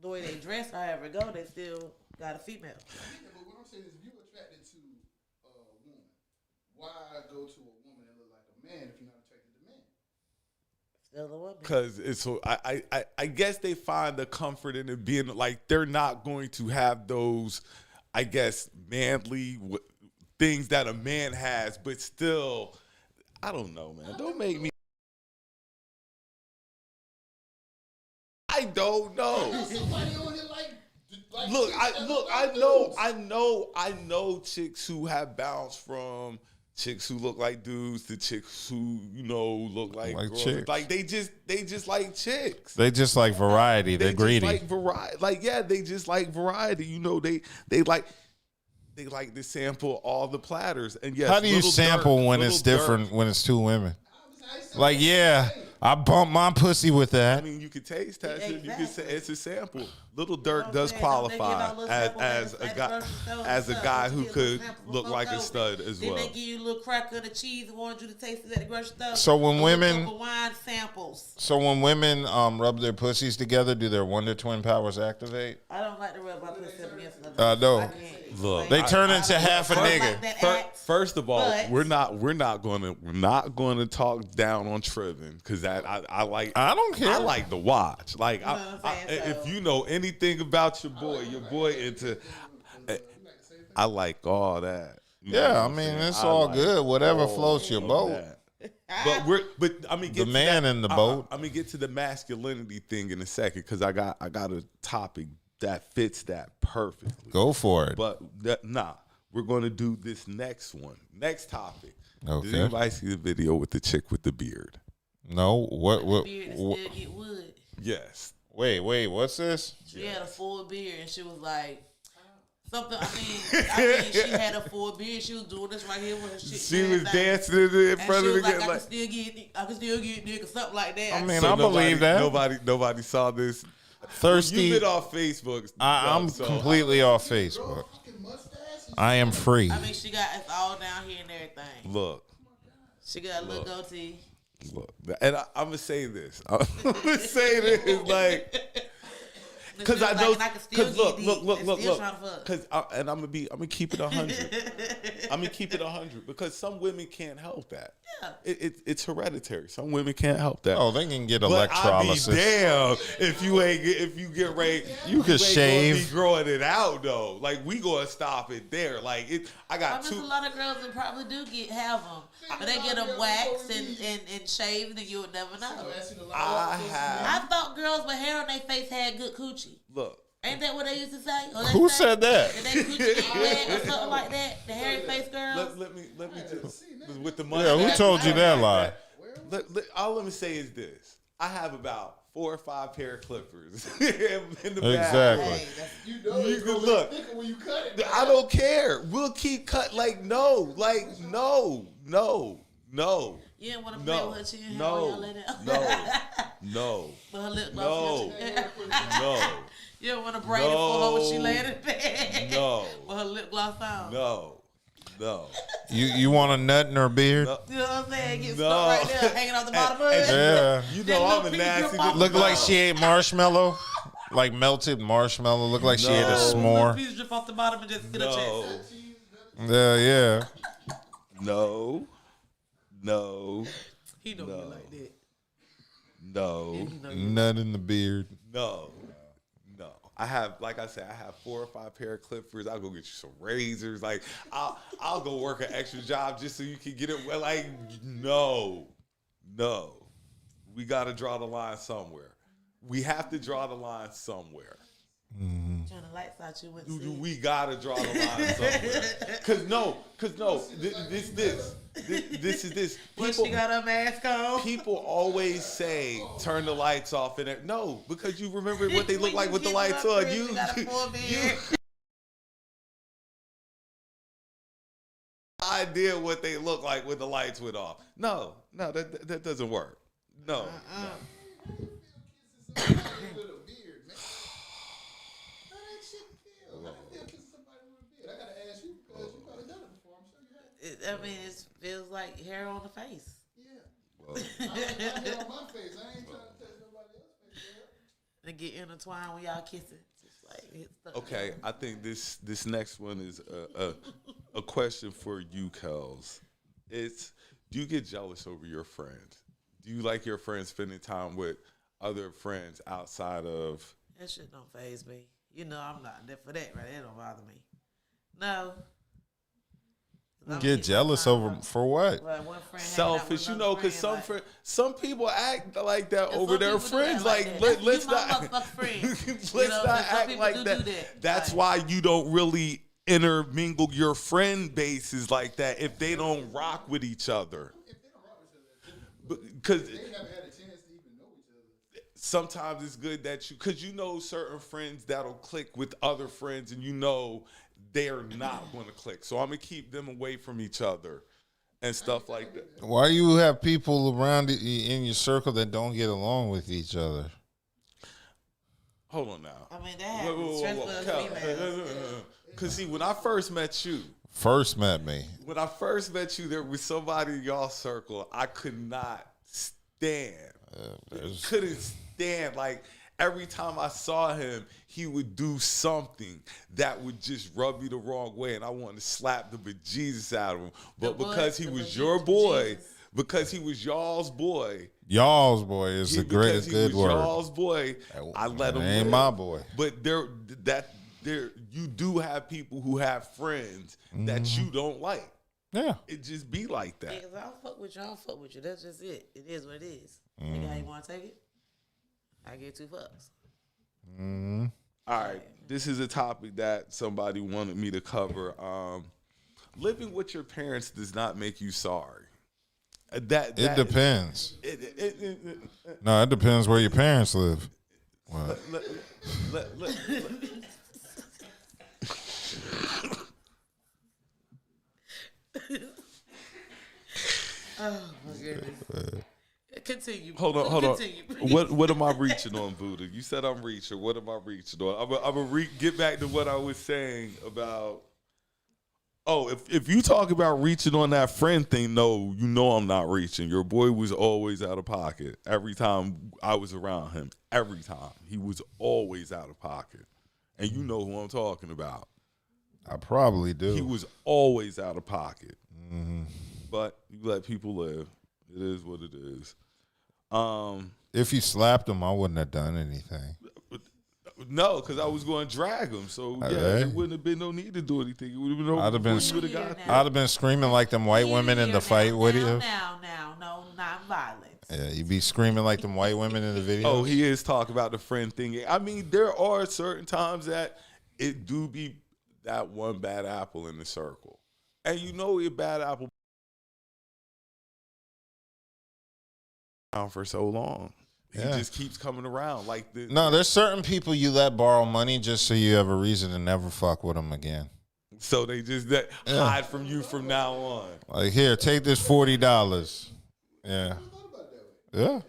the way they dress, however it go, they still got a female. Yeah, but what I'm saying is, if you're attracted to a woman, why go to a woman that look like a man if you're not attracted to men? Still a woman. Because it's so I guess they find the comfort in it being like they're not going to have those, I guess, manly things that a man has, but still, I don't know, man. Don't make me. I don't know. Somebody on here like I know chicks who have bounced from chicks who look like dudes to chicks who, look like girls. chicks. Like they just like chicks. They just like variety. They're greedy. Just like variety. Like, yeah, they just like variety. They like to sample all the platters. And yes, How do you Little sample Durk- when Little it's different Durk- when it's two women? Like, yeah, I bumped my pussy with I that. mean, you can taste test it. You can say Exactly. it's a sample. Little Durk does saying? Don't they give qualify out little as samples a at guy the grocery store and as a stuff? guy They who give could little samples look before like a COVID. stud as Then well. they give you a little cracker of the cheese and wanted you to taste it at the grocery store. So when A little women- cup of wine samples. So when women rub their pussies together, do their Wonder Twin powers activate? I don't like to rub my pussy up against another. No. I can't. Look, They turn into half a I don't nigga. like that act, First of all, but- we're not going to talk down on Trivin because I like. I don't care. I like to watch. Like, know what I'm saying? if So- you know anything about your boy into. I like all that. You know Yeah, what I I'm mean, saying? it's I all like good. Whatever all floats your of boat. that. But I mean, The man in the boat. I'm gonna get to the masculinity thing in a second because I got a topic that fits that perfectly. Go for it. But we're going to do this next one. Next topic. Okay. Did anybody see the video with the chick with the beard? No, what? Beard and what still get wood. Yes. wait, what's this? She had a full beard and she was like something. I mean, she had a full beard. She was doing this right here with her shit. She was down. dancing in And front she of was the like, guy. I can still get dick or something like that. I mean, So I believe that. Nobody saw this. Thirsty. You've been off Facebook. I'm so- completely off Facebook. I am free. I mean, she got it's all down here and everything. Look. She got a little goatee. Look, and I'm gonna say this. I'm gonna say this, like, because I know, And I can still because get deep look, and still trying to fuck. because and I'm gonna keep it 100. I'm gonna keep it 100 because some women can't help that. Yeah. It's hereditary. Some women can't help that. Oh, they can get But electrolysis. I be damn if you get ready. You could ain't shave. Gonna be growing it out though. Like we gonna stop it there. Like it. I got There's two. a lot of girls that probably do have them, but they get them waxed and shaved, and you would never know. I thought girls with hair on their face had good coochie. Look. Ain't that what they used to say? Or they Who say said that? that they coochie get wet or something like that? The hairy face girls. Let me just with the money. Yeah, who told you that lie? All let me say is this: I have about 4 or 5 pair of clippers in the bag. Exactly. Hey, that's, You can look. when you cut it. I don't care. We'll keep cut. Like no. you didn't want to play No. with her chin. No. No. But her lip No. gloss. No. You don't want to braid it for her when she No. laying in bed. No. With her lip gloss on. No. You want a nut in her beard? No. You know what I'm saying? Get No. stuck right there, hanging off the bottom of it. Yeah. You That know little I'm a pinky nasty. drip off Look the like bottom. she ate marshmallow, like melted marshmallow. Look like she ate a No. Little s'more. piece drip off the bottom and just get a No. chest. Yeah. No. He don't get like that. No. Nut in the beard. No. I have, like I said, I have 4 or 5 pair of clippers. I'll go get you some razors. Like I'll go work an extra job just so you can get it. Well, like no. We got to draw the line somewhere. We have to draw the line somewhere. Turn the lights out, you wouldn't see. We gotta draw the line somewhere. Cause no. This is this. When she got her mask on. People always say turn the lights off and no, because you remember what they look like with the When lights you on. get You got a full beard. idea what they look like with the lights went off. No, that doesn't work. No. I mean, it feels like hair on the face. And get intertwined when y'all kissing. Just like it's stuck Okay, together. I think this next one is a question for you, Kels. It's, do you get jealous over your friends? Do you like your friends spending time with other friends outside of? That shit don't faze me. You know I'm not there for that, right? It don't bother me. No. Get jealous over for what? Like one friend Selfish, you know, because some people act like that over their people do friends. that Like, that. let's You my not motherfucking friend. let's Some not act people like do that. do that. That's why you don't really intermingle your friend bases like that if they don't rock with each other. Because sometimes it's good that because you know certain friends that'll click with other friends, and you know they're not going to click. So I'm gonna keep them away from each other and stuff like that. Why you have people around in your circle that don't get along with each other? Hold on now. I mean, that happens. Stressful females. Because see, when I first met you, there was somebody in y'all circle I could not stand. Couldn't stand. Like, every time I saw him, he would do something that would just rub me the wrong way, and I wanted to slap the bejesus out of him. But because he was your boy, because he was y'all's boy. Y'all's boy is a great good word. Y'all's boy, I let him. Ain't my boy. But you do have people who have friends that you don't like. Yeah, it just be like that. Yeah, 'cause I don't fuck with you. I don't fuck with you. That's just it. It is what it is. Nigga, how you want to take it? I get 2 fucks. All right, this is a topic that somebody wanted me to cover. Living with your parents does not make you sorry. It depends. No, it depends where your parents live. Oh my goodness. Continue. Hold on. Continue. What am I reaching on, Buddha? You said I'm reaching. What am I reaching on? I'm gonna get back to what I was saying about. Oh, if you talk about reaching on that friend thing, no, you know I'm not reaching. Your boy was always out of pocket every time I was around him. Every time he was always out of pocket, and you know who I'm talking about. I probably do. He was always out of pocket, but you let people live. It is what it is. If you slapped him, I wouldn't have done anything. No, because I was going to drag him. So yeah, there wouldn't have been no need to do anything. It would have been no. I'd have been screaming like them white women in the fight video. No, not violence. Yeah, you be screaming like them white women in the video. Oh, he is talking about the friend thing. I mean, there are certain times that it do be that one bad apple in the circle, and you know a bad apple around for so long. He just keeps coming around like this. No, there's certain people you let borrow money just so you have a reason to never fuck with them again. So they just hide from you from now on. Like, here, take this $40. Yeah. Yeah.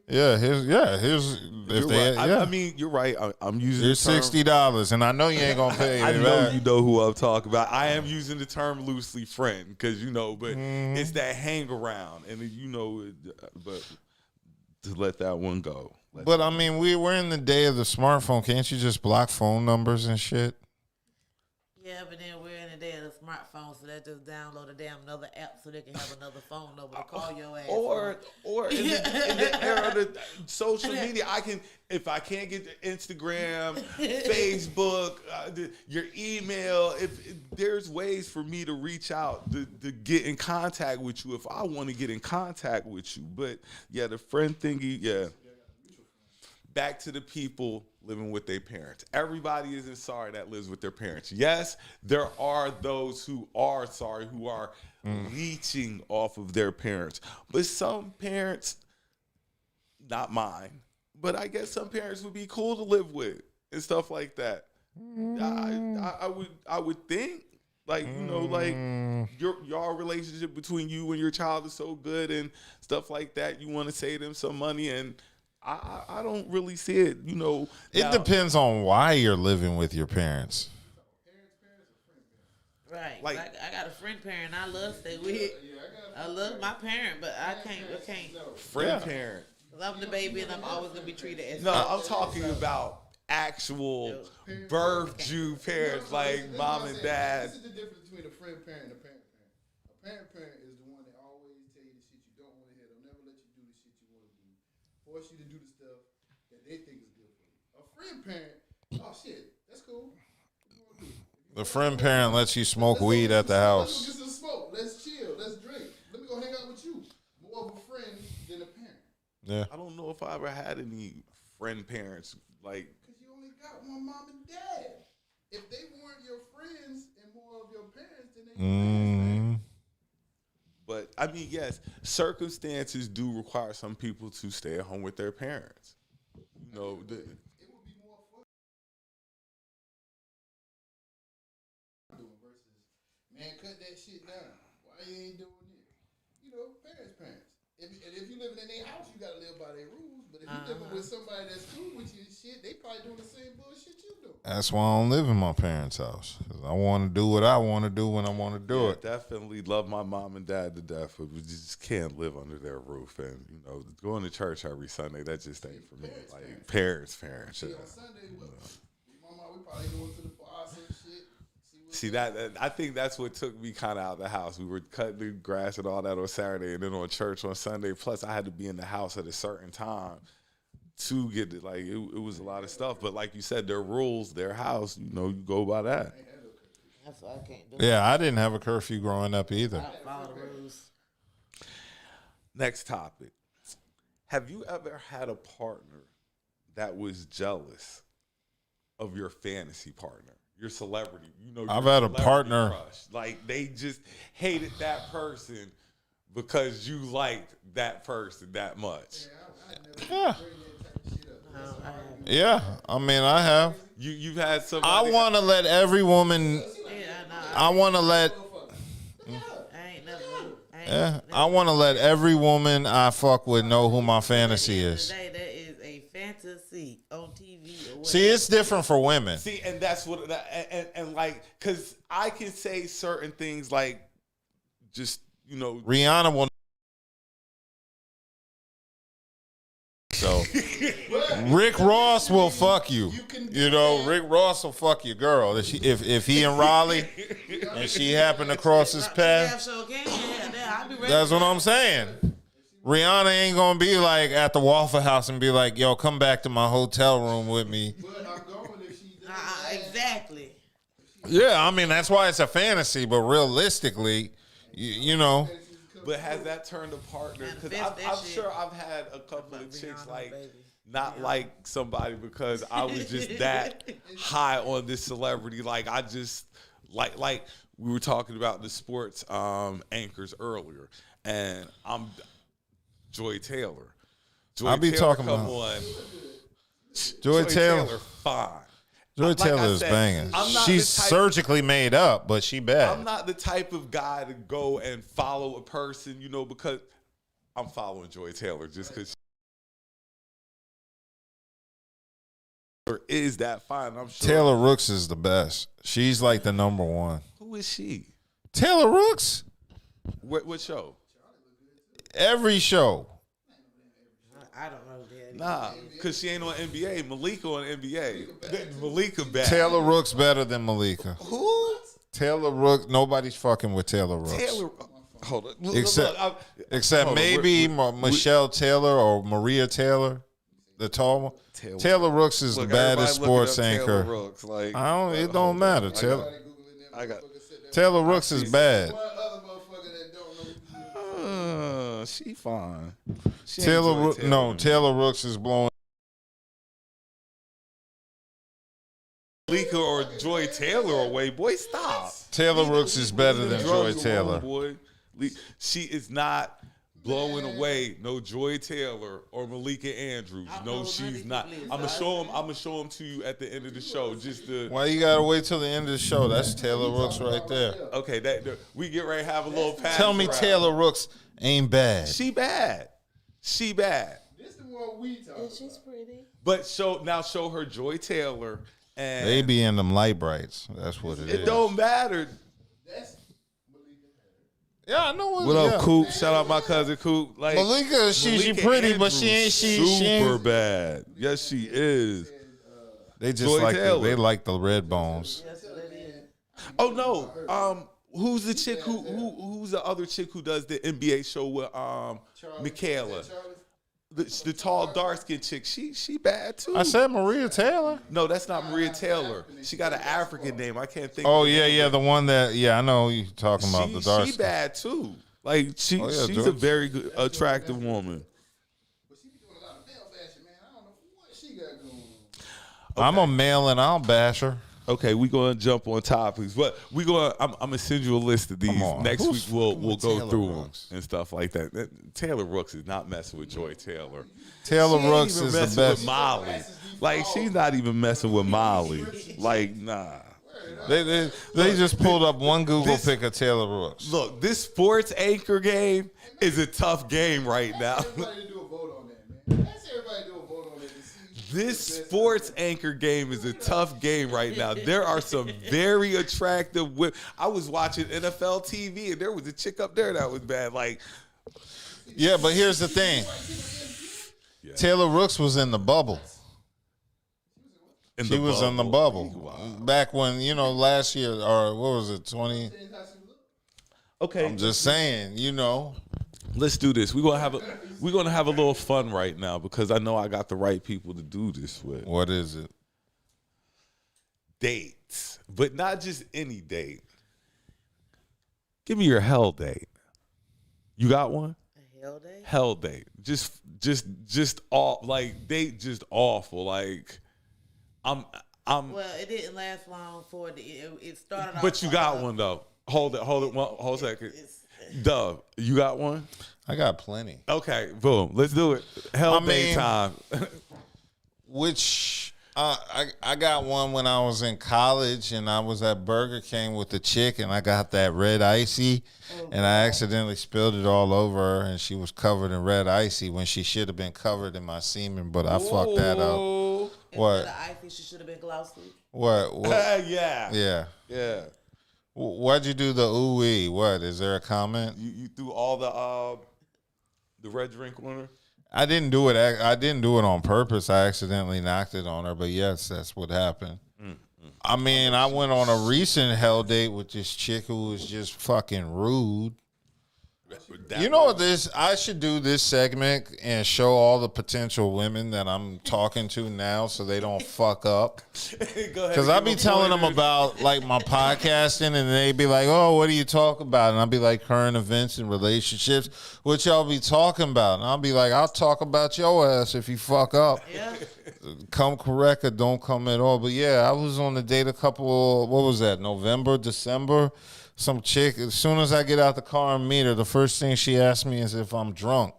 Yeah, here's if they right. yeah. I mean, you're right. I'm using here's $60, and I know you ain't gonna pay. I know you know who I'm talking about. I am using the term loosely friend because but it's that hang around, and but to let that one go. But I mean, we're in the day of the smartphone. Can't you just block phone numbers and shit? Yeah, but then we're in the day of the smartphone, so that just download a damn another app so they can have another phone number to call your ass. Or in the era of the social media, if I can't get the Instagram, Facebook, your email, if there's ways for me to reach out to get in contact with you if I want to get in contact with you. But yeah, the friend thingy, yeah. Back to the people living with their parents. Everybody isn't sorry that lives with their parents. Yes, there are those who are sorry, who are leeching off of their parents. But some parents, not mine, but I guess some parents would be cool to live with and stuff like that. I would think, like, your relationship between you and your child is so good and stuff like that. You want to save them some money, and I don't really see it, It depends on why you're living with your parents. Right. Like, I got a friend parent I love to stay with. I love my parent, but I can't. Friend parent. Because I'm the baby and I'm always going to be treated as No, I'm talking about actual birth Jew parents, like mom and dad. This is the difference between a friend parent and a parent parent. A parent parent is the one that always tell you the shit you don't want to hear. They'll never let you do the shit you want to do. Force you to do the stuff that they think is good for you. A friend parent, oh shit, that's cool. The friend parent lets you smoke weed at the house. Yeah. I don't know if I ever had any friend parents like. Because you only got one mom and dad. If they weren't your friends and more of your parents, then they your parents. But I mean, yes, circumstances do require some people to stay at home with their parents. You know, It would be more fun versus, man, cut that shit down. Why you ain't doing it? You know, parents. If you living in their house, you gotta live by their rules. But if you living with somebody that's cool with you and shit, they probably doing the same bullshit you do. That's why I don't live in my parents' house. 'Cause I want to do what I want to do when I want to do it. definitely love my mom and dad to death, but we just can't live under their roof. And you know, going to church every Sunday, that just ain't for me. Like parents. See, Yeah. on Sunday, mama, we probably going to the bar, some shit. See that I think that's what took me kind of out of the house. We were cutting the grass and all that on Saturday, and then on church on Sunday. Plus, I had to be in the house at a certain time to get it. Like it was a lot of stuff. But like you said, their rules, their house. You know, you go by that. That's what I can't do. Yeah, I didn't have a curfew growing up either. I don't follow the rules. Next topic: have you ever had a partner that was jealous of your fantasy partner? Your celebrity, you know. I've your had a celebrity partner. crush. Like they just hated that person because you liked that person that much. Yeah. Yeah, I mean, I have. You've had somebody. I want to let every woman. I want to let. Yeah, I want to let every woman I fuck with know who my fantasy is. Today, that is a fantasy on TV. Or See, it's different for women. See, and that's what, and like, cause I can say certain things like, just you know, Rihanna will. So Rick Ross will fuck you. You know, Rick Ross will fuck your girl. If he in Raleigh and she happened to cross his path, that's what I'm saying. Rihanna ain't gonna be like at the Waffle House and be like, "Yo, come back to my hotel room with me." Exactly. Yeah, I mean that's why it's a fantasy, but realistically, you know. But has that turned a partner? Because I'm sure I've had a couple of chicks like not like somebody because I was just that high on this celebrity. Like I just like we were talking about the sports anchors earlier, and I'm Joy Taylor. I'll be talking about Joy Taylor. Fine. Joy Taylor is banging. She's surgically made up, but she bad. I'm not the type of guy to go and follow a person, you know, because I'm following Joy Taylor just because she is that fine. I'm sure. Taylor Rooks is the best. She's like the number one. Who is she? Taylor Rooks? What show? Every show. I don't know. Nah, because she ain't on NBA. Malika on NBA. Malika bad. Taylor Rooks better than Malika. Who? Taylor Rooks. Nobody's fucking with Taylor Rooks. Taylor. Hold on. Except maybe Michelle Taylor or Maria Taylor, the tall one. Taylor Rooks is the baddest sports anchor. Rooks, like, It don't matter. Taylor Rooks is bad. She fine. Taylor Rooks is blowing. Malika or Joy Taylor away, boy. Stop. Taylor Rooks is better than Joy Taylor. Boy. She is not blowing away no Joy Taylor or Malika Andrews. No, she's not. I'm gonna show them to you at the end of the show. Just to. Why you gotta wait till the end of the show? That's Taylor Rooks right there. Okay, we get ready to have a little pass. Tell me Taylor Rooks ain't bad. She bad. She bad. This is what we talk about. She's pretty. But show her Joy Taylor and They be in them light brights. That's what it is. it don't matter. Yeah, I know What up, Coop? Shout out my cousin Coop. Like Malika, she pretty, but she ain't super bad. Yes, she is. They just Joy like Taylor. they like the red bones. Oh no. Who's the chick who's the other chick who does the NBA show with Michaela? The tall, dark skinned chick. She bad too. I said Maria Taylor. No, that's not Maria Taylor. She got an African name. I can't think. Oh of the name. the one that I know who you talking about, the dark. She bad too. Like she's George. a very good, attractive woman. I'm a male and I'll bash her. Okay, we're gonna jump on topics, but I'm gonna send you a list of these next week. We'll go through them and stuff like that. Taylor Rooks is not messing with Joy Taylor. Taylor Rooks is the best. With Molly, like she's not even messing with Molly. Like nah. They just pulled up one Google pic of Taylor Rooks. Look, this sports anchor game is a tough game right now. Everybody do a vote on that, man. Let's everybody do a vote on that. This sports anchor game is a tough game right now. There are some very attractive women. I was watching NFL TV and there was a chick up there that was bad. Like, yeah, but here's the thing. Taylor Rooks was in the bubble. She was in the bubble. Wow. Back when, last year, or what was it, 20? Okay. I'm just saying, Let's do this. We're gonna have a little fun right now because I know I got the right people to do this with. What is it? Dates, but not just any date. Give me your hell date. You got one? A hell date? Hell date. Just all like date just awful. Like I'm. Well, it didn't last long for it started off. But you got one though. Hold it. Hold a second. Dove, you got one? I got plenty. Okay, boom. Let's do it. Hell day time. Which I got one when I was in college and I was at Burger King with the chick and I got that red icy and I accidentally spilled it all over her and she was covered in red icy when she should have been covered in my semen, but I fucked that up. What? Instead of icy, she should have been glossy. What? Yeah. Yeah. Why'd you do the ooh-wee? What? Is there a comment? You threw all the red drink on her? I didn't do it. I didn't do it on purpose. I accidentally knocked it on her. But yes, that's what happened. I mean, I went on a recent hell date with this chick who was just fucking rude. You know what I should do this segment and show all the potential women that I'm talking to now so they don't fuck up. Because I be telling them about like my podcasting and they be like, oh, what do you talk about? And I'll be like current events and relationships. What y'all be talking about? And I'll be like, I'll talk about your ass if you fuck up. Yeah. Come correct or don't come at all. But yeah, I was on a date what was that, November, December? Some chick, as soon as I get out the car and meet her, the first thing she asked me is if I'm drunk.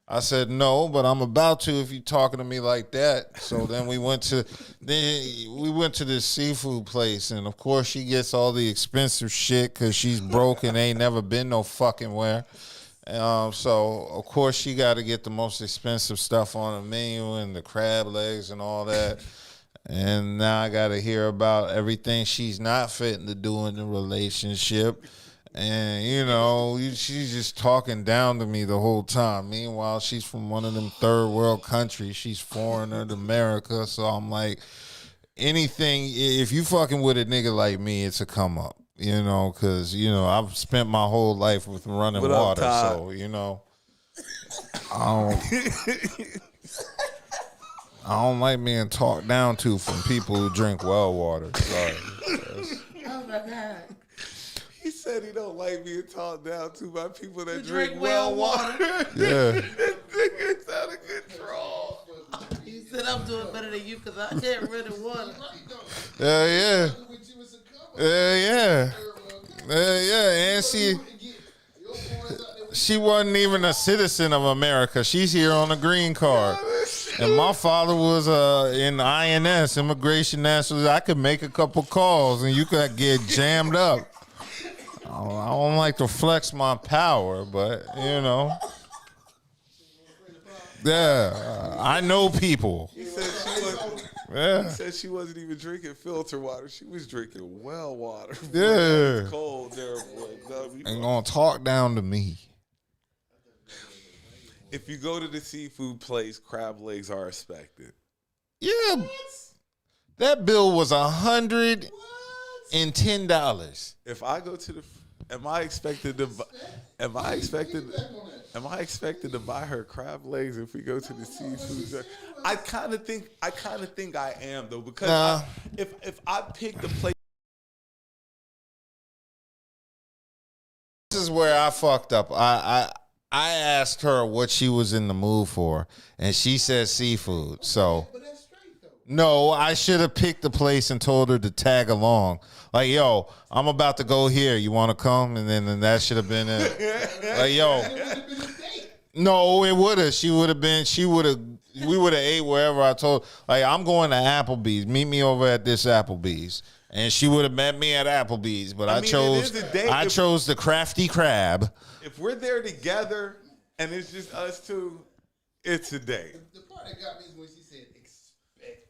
I said no, but I'm about to if you're talking to me like that. So then we went to this seafood place, and of course she gets all the expensive shit because she's broke and ain't never been no fucking where. So of course she got to get the most expensive stuff on the menu and the crab legs and all that. And now I got to hear about everything she's not fitting to do in the relationship. And, she's just talking down to me the whole time. Meanwhile, she's from one of them third world countries. She's foreigner to America. So I'm like, anything, if you fucking with a nigga like me, it's a come up, because, I've spent my whole life with running water. So, I don't like being talked down to from people who drink well water. Sorry. Oh my God. He said he don't like being talked down to by people that drink well water. Yeah. It's out of control. He said I'm doing better than you because I can't really water. Yeah. And she wasn't even a citizen of America. She's here on a green card. And my father was in INS, Immigration National. I could make a couple calls and you could get jammed up. I don't like to flex my power, but, Yeah, I know people. He said she wasn't even drinking filter water. She was drinking well water. Yeah. It's cold there. Ain't gonna talk down to me. If you go to the seafood place, crab legs are expected. Yeah. That bill was $110. If I go to am I expected to buy her crab legs if we go to the seafood? I kind of think I am though, because if I pick the place. This is where I fucked up. I asked her what she was in the mood for, and she said seafood. So, No, I should have picked the place and told her to tag along. Like, yo, I'm about to go here. You want to come? And then that should have been it. Like, yo. No, it would have. We would have ate wherever I told. Like, I'm going to Applebee's. Meet me over at this Applebee's. And she would have met me at Applebee's. But I chose the Crafty Crab. If we're there together and it's just us two, it's a date. The part that got me is when she said expected.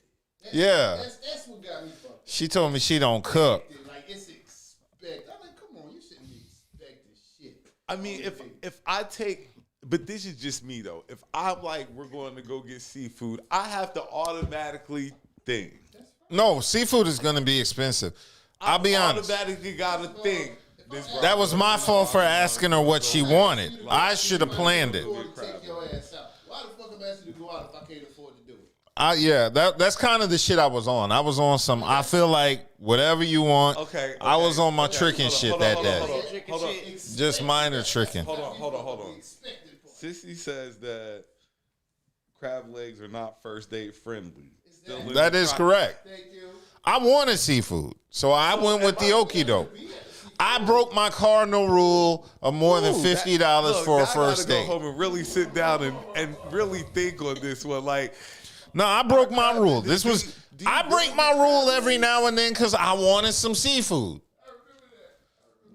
That's what got me fucked up. She told me she don't cook. Like, it's expected. I'm like, come on, you shouldn't be expecting shit. I mean, if I take, but this is just me though. If I'm like, we're going to go get seafood, I have to automatically think. No, seafood is going to be expensive. I'll be honest. Automatically got to think. That was my fault for asking her what she wanted. I should have planned it. Take your ass out. Why the fuck am I asking you to go out if I can't afford to do it? That's kind of the shit I was on. I was on some, I feel like whatever you want. Okay. I was on my tricking shit that day. Hold on. Just minor tricking. Hold on. Sissy says that crab legs are not first date friendly. That is correct. Thank you. I wanted seafood, so I went with the okie doke. I broke my cardinal rule of more than $50 for a first date. I gotta go home and really sit down and really think on this one. Like, no, I broke my rule. I break my rule every now and then because I wanted some seafood.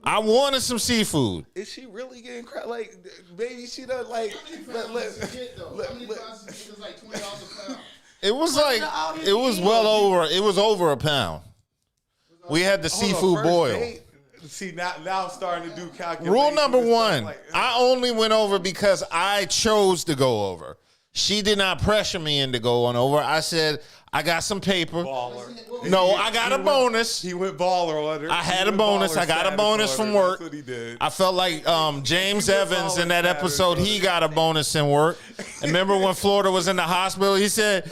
I wanted some seafood. Is she really getting crap? Like, maybe she doesn't like. It was over a pound. We had the seafood boil. See, now I'm starting to do calculations. Rule number one, I only went over because I chose to go over. She did not pressure me into going over. I said, I got some paper. Baller. No, I got a bonus. He went baller on her. I had a bonus. I got a bonus from work. That's what he did. I felt like James Evans in that episode, he got a bonus in work. And remember when Florida was in the hospital, he said,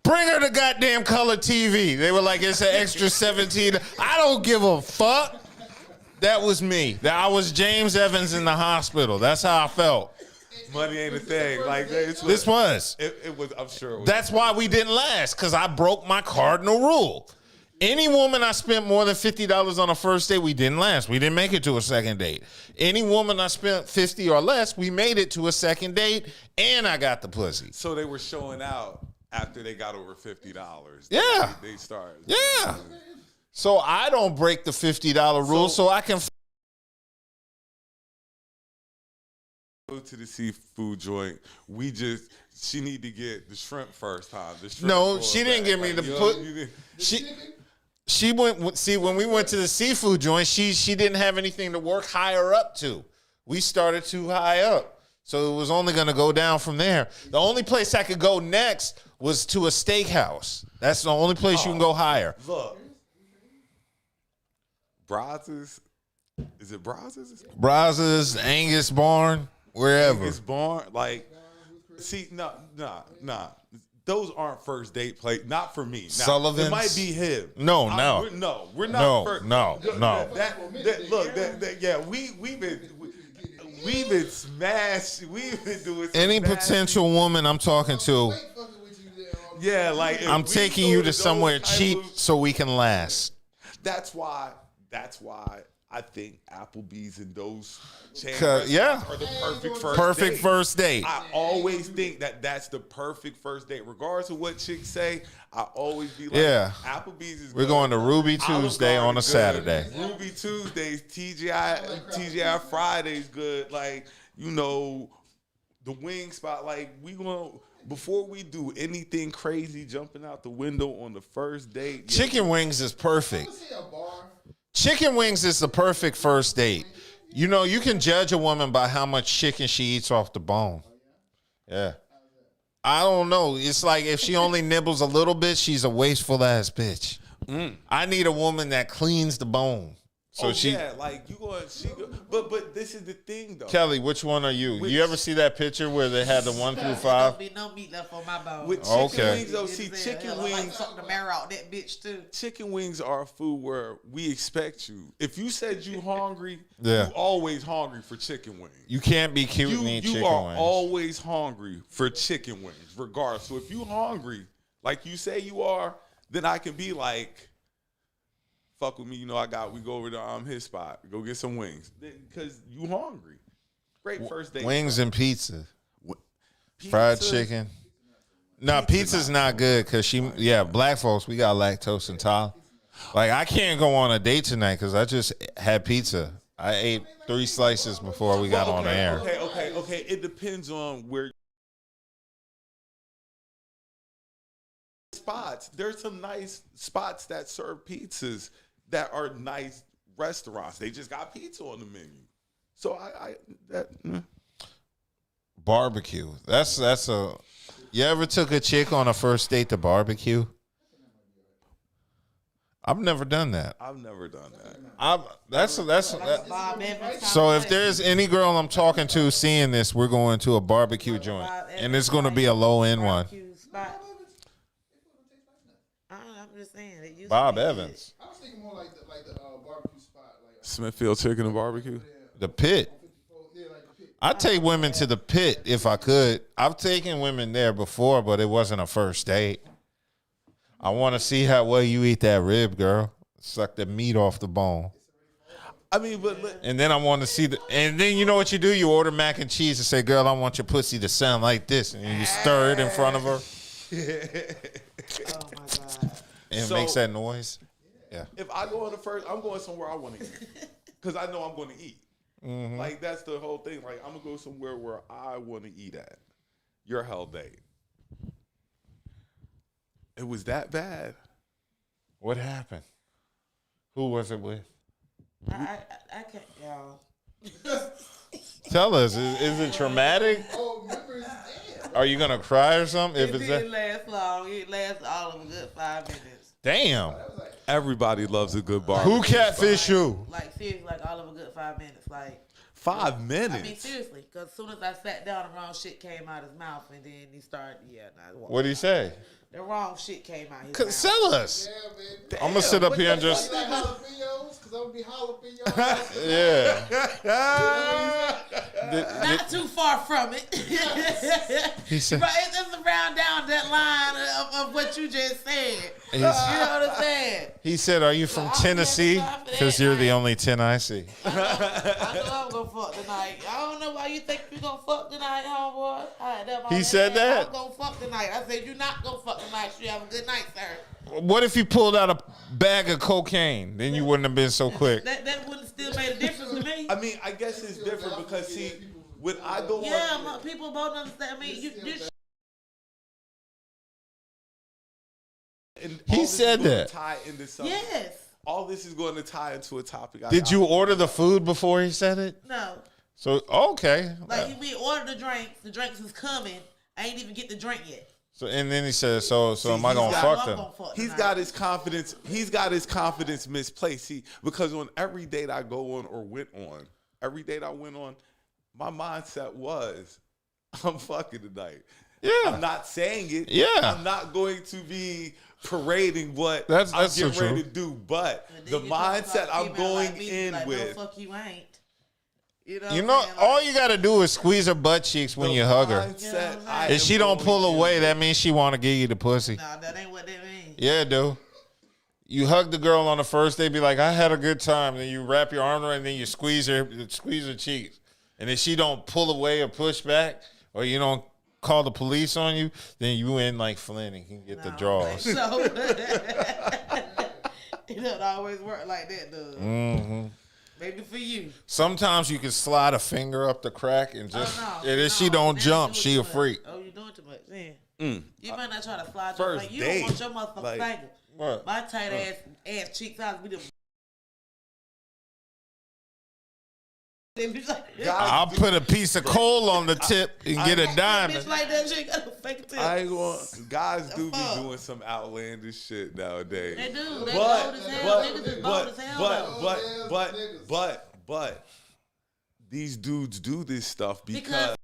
bring her the goddamn color TV. They were like, it's an extra 17. I don't give a fuck. That was me. I was James Evans in the hospital. That's how I felt. Money ain't a thing. Like this was. It was. I'm sure. It was. That's why we didn't last, because I broke my cardinal rule. Any woman I spent more than $50 on a first date, we didn't last. We didn't make it to a second date. Any woman I spent $50 or less, we made it to a second date, and I got the pussy. So they were showing out after they got over $50. Yeah. They started. Yeah. So I don't break the $50 rule, so I can go to the seafood joint. She need to get the shrimp first time. No, she didn't give me the put. She went. See, when we went to the seafood joint, she didn't have anything to work higher up to. We started too high up, so it was only going to go down from there. The only place I could go next was to a steakhouse. That's the only place you can go higher. Look, Brazos. Is it Brazos? Brazos, Angus Barn, wherever. Angus Barn, like, see, nah. Those aren't first date play. Not for me. Now, Sullivan's. It might be him. No. We're not. No. We've been smashed. We've been doing Any potential woman I'm talking to. Yeah, like I'm taking you to somewhere cheap so we can last. That's why I think Applebee's and those chains are the perfect first date. I always think that's the perfect first date. Regardless of what chicks say, I always be like, Applebee's is We're good. going to Ruby Tuesday on a Saturday. Ruby Tuesdays, TGI Fridays good. Like, the wing spot. Like, we going to... Before we do anything crazy, jumping out the window on the first date. Chicken wings is perfect. Chicken wings is the perfect first date. You can judge a woman by how much chicken she eats off the bone. Yeah. I don't know. It's like if she only nibbles a little bit, she's a wasteful ass bitch. I need a woman that cleans the bone. So but this is the thing though. Kelly, which one are you? You ever see that picture where they had the 1 through 5? Be no meat left on my bone. With chicken wings though, chicken wings. Like suck the marrow out that bitch too. Chicken wings are a food where we expect you. If you said you hungry, you always hungry for chicken wings. You can't be cute and eat chicken wings. You are always hungry for chicken wings, regardless. So if you hungry, like you say you are, then I can be like, fuck with me. We go over to his spot, go get some wings because you hungry. Great first date. Wings and pizza. Pizza. Fried chicken. No, pizza's not good because black folks, we got lactose intolerant. Like, I can't go on a date tonight because I just had pizza. I ate 3 slices before we got on the air. Okay. It depends on where spots. There's some nice spots that serve pizzas that are nice restaurants. They just got pizza on the menu. So Barbecue. That's a. You ever took a chick on a first date to barbecue? I've never done that. I've never done that. So if there's any girl I'm talking to seeing this, we're going to a barbecue joint, and it's going to be a low end one. I'm just saying. It used Bob to be Evans, I was thinking more like the barbecue spot, like Smithfield Chicken and Barbecue. the Pit. yeah, like the pit. I'd take women to the Pit if I could. I've taken women there before, but it wasn't a first date. I want to see how well you eat that rib, girl. Suck the meat off the bone. I mean, but And then I want to see and then you know what you do? You order mac and cheese and say, girl, I want your pussy to sound like this. And you stir it in front of her. Oh my God. And it So- makes that noise. Yeah. if I go on the first, I'm going somewhere I want to eat because I know I'm going to eat. Like, that's the whole thing. Like, I'm gonna go somewhere where I want to eat at. Your hell date. It was that bad. What happened? Who was it with? I can't, y'all. Tell us. Is it traumatic? Oh, remember it's dead. Are you gonna cry or something? It If it's didn't that, last long. It lasted all of a good 5 minutes. damn. Everybody loves a good barbecue. Who catfish you? Like, seriously, like all of a good 5 minutes. Like, 5 minutes. I mean, seriously, because as soon as I sat down, the wrong shit came out his mouth, and then he started, What did he say? the wrong shit came out his mouth. Sell us. Yeah, man. I'm gonna sit up here and just You like jalapenos? Because I'm going to be jalapenos. yeah. Not too far from it. He said. But it's just around down that line of what you just said. You know what I'm saying? He said, "Are you from Tennessee? Because you're the only 10 I see." I know I'm gonna fuck tonight. I don't know why you think you gonna fuck tonight, homeboy. He said that? I'm gonna fuck tonight. I said, you're not gonna fuck tonight. You have a good night, sir. What if you pulled out a bag of cocaine? Then you wouldn't have been so quick. That wouldn't still made a difference to me. I mean, I guess it's different because, see, when I go Yeah, on... people both understand. I mean, you and He all this said is gonna that. Tie into something. yes. All this is going to tie into a topic. Did you order the food before he said it? No. So okay. Like, we ordered the drinks. The drinks was coming. I ain't even get the drink yet. So and then he said, "So am I gonna he's fuck I'm them?" gonna fuck He's tonight. got his confidence. He's got his confidence misplaced. See, because on every date I go on or went on, every date I went on, my mindset was, I'm fucking tonight. Yeah. I'm not saying it. Yeah. I'm not going to be parading what That's I'm so getting ready true. to do. But And the then you talk mindset about I'm female going like me, in like, with. No, fuck you ain't. You You know, what I'm saying? all you gotta do is squeeze her butt cheeks when the you hug her. mindset Yeah, I If am she don't going pull in away, with. that means she want to give you the pussy. Nah, that ain't what that means. Yeah, dude. You hug the girl on the first day, be like, "I had a good time." Then you wrap your arm around, and then you squeeze her cheeks. And if she don't pull away or push back, or you don't call the police on you, then you in like Flynn and can get the draws. So it doesn't always work like that, does it? Mm-hmm. Maybe for you. Sometimes you can slide a finger up the crack and just, Oh, and if she no, don't now jump, you she doing a too freak. much. Oh, you doing too much. Man. You might not try to slide your First like you date, don't want your motherfucking like- finger. What? My tight ass cheeks out be the They be like, I'll put a piece of coal on the tip and get a bitch diamond. like that shit got a fake tip. I ain't going. Guys do be fuck? doing some outlandish shit nowadays. They do. They But bold as hell. Niggas is bold as hell. but these dudes do this stuff because Because-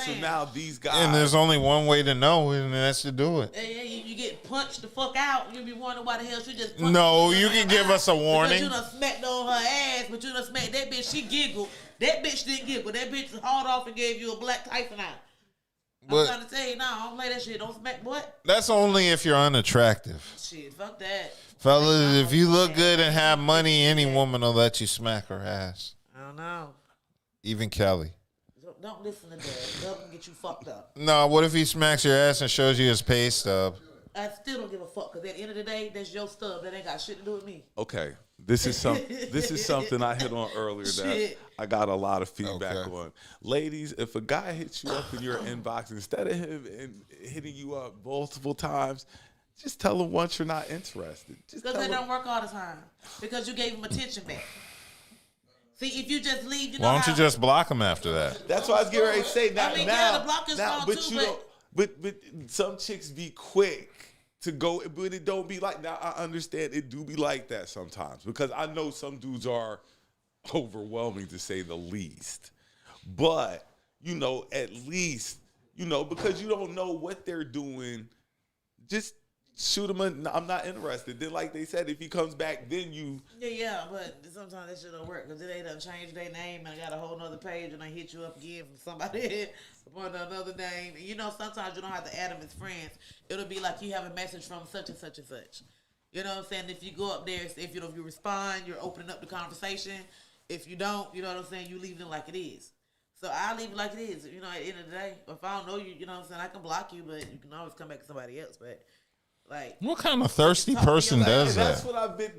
so now these guys And there's only one way to know, and that's to do it. Yeah, you get punched the fuck out. You be wondering why the hell she just punched No, you you can give us a warning. Because you done smacked on her ass, but you done smacked that bitch. She giggled. That bitch didn't giggle. That bitch hauled off and gave you a black Tyson eye. But I'm trying to tell you, I don't play that shit. Don't smack what? that's only if you're unattractive. Shit, fuck that. Fellas, if you look good and have money, any woman will let you smack her ass. I don't know. Even Kelly. Don't listen to that. Love can get you fucked up. No, what if he smacks your ass and shows you his pay stub? I still don't give a fuck because at the end of the day, that's your stuff. That ain't got shit to do with me. Okay, this is something I hit on earlier that Shit. I got a lot of feedback Okay. on. Ladies, if a guy hits you up in your inbox, instead of him hitting you up multiple times, just tell him once you're not interested. Just Because tell they him. don't work all the time. Because you gave him attention back. See, if you just leave, you know Why don't you how- just block him after that? That's what I was getting ready to say. Now, I mean, now, yeah, the block is now, fine but too, you don't. But some chicks be quick to go, but it don't be like. Now I understand it do be like that sometimes because I know some dudes are overwhelming to say the least. But at least because you don't know what they're doing, just shoot him. I'm not interested. Then, like they said, if he comes back, then you. Yeah, but sometimes that shit don't work because they done changed their name and I got a whole nother page and I hit you up again from somebody upon another name. Sometimes you don't have to add them as friends. It'll be like you have a message from such and such and such. You know what I'm saying? If you go up there, if you respond, you're opening up the conversation. If you don't, you know what I'm saying? You leave it like it is. So I leave it like it is. At the end of the day, if I don't know you, you know what I'm saying? I can block you, but you can always come back to somebody else. But like, What kind of thirsty person does That's that? what I've been.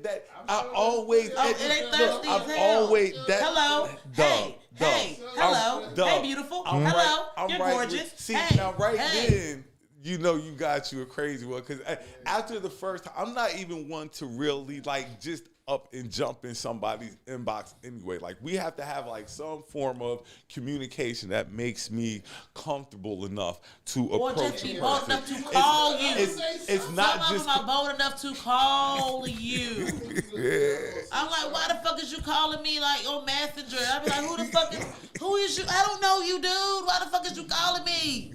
I always. oh, it ain't thirsty as I've hell. always. Hello. Hey, hello. Hey, beautiful. Hello. You're gorgeous. See, hey, now right hey. then, you got you a crazy one. Because after the first time, I'm not even one to really just up and jump in somebody's inbox anyway. Like we have to have some form of communication that makes me comfortable enough to Or approach just be a bold person. enough to call you. It's not Some just. of them are bold enough to call you. I'm like, why the fuck is you calling me on Messenger? I be like, who is you? I don't know you, dude. Why the fuck is you calling me?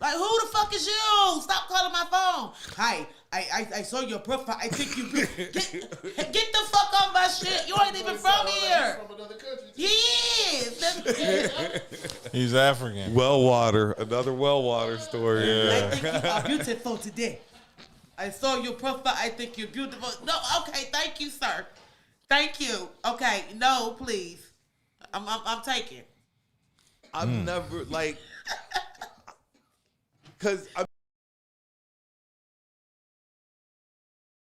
Like, who the fuck is you? Stop calling my phone. Hi, I saw your profile. I think you get the fuck off my shit. You ain't even from here. From another country. Yes. He's African. Another water story. I think you are beautiful today. I saw your profile. I think you're beautiful. No, okay. Thank you, sir. Thank you. Okay. No, please. I'm taking. I've never because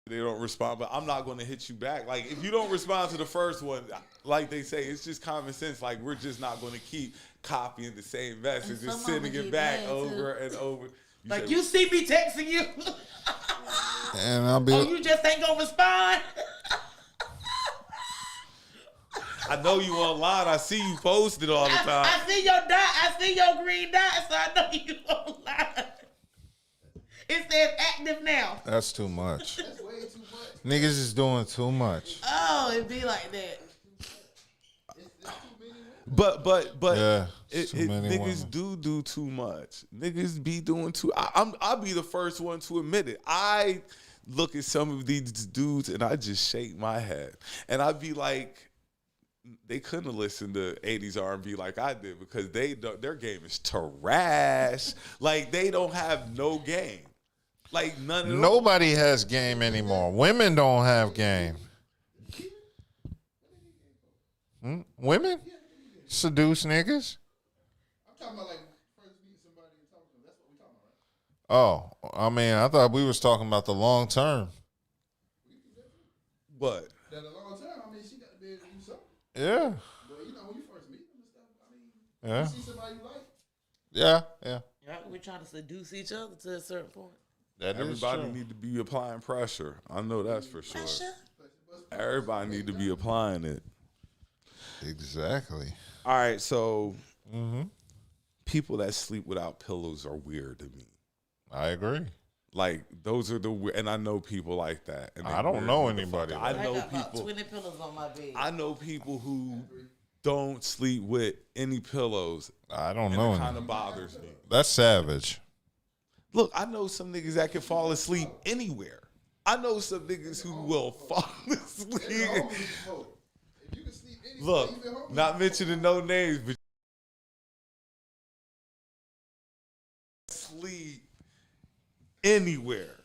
they don't respond, but I'm not going to hit you back. Like if you don't respond to the first one, like they say, it's just common sense. Like we're just not going to keep copying the same message and sending it back over and over. You see me texting you, And I'll be. you just ain't gonna respond. I know you online. I see you posted all the time. I see your dot. I see your green dot, so I know you online. It says active now. That's too much. That's way too much. Niggas is doing too much. Oh, it be like that. But Yeah, it's too many niggas women. do too much. Niggas be doing too. I'll be the first one to admit it. I look at some of these dudes and I just shake my head, and I be like, they couldn't listen to 80s R&B like I did because their game is trash. Like they don't have no game. Like none of Nobody has game anymore. Women don't have game. Women seduce niggas. I'm talking about first meeting somebody and talking to them. That's what we talking about, right? Oh, I mean, I thought we was talking about the long term. But That a long time. I mean, she got to be able to do something. Yeah. But when you first meet them and stuff, I mean, Yeah. you see somebody you like. Yeah. Yeah, we're trying to seduce each other to a certain point. That is everybody true. need to be applying pressure. I know that's for sure. Pressure? Everybody need to be applying it. Exactly. All right, so people that sleep without pillows are weird to me. I agree. Like those are and I know people like that. And I don't know anybody I like know got about people. 20 pillows on my bed. I know people who don't sleep with any pillows. I don't And know. it kind any. of bothers me. That's savage. Look, I know some niggas that can fall asleep anywhere. I know some niggas who will fall asleep. If you can sleep anywhere, Look, even homeless not mentioning no names, but anywhere.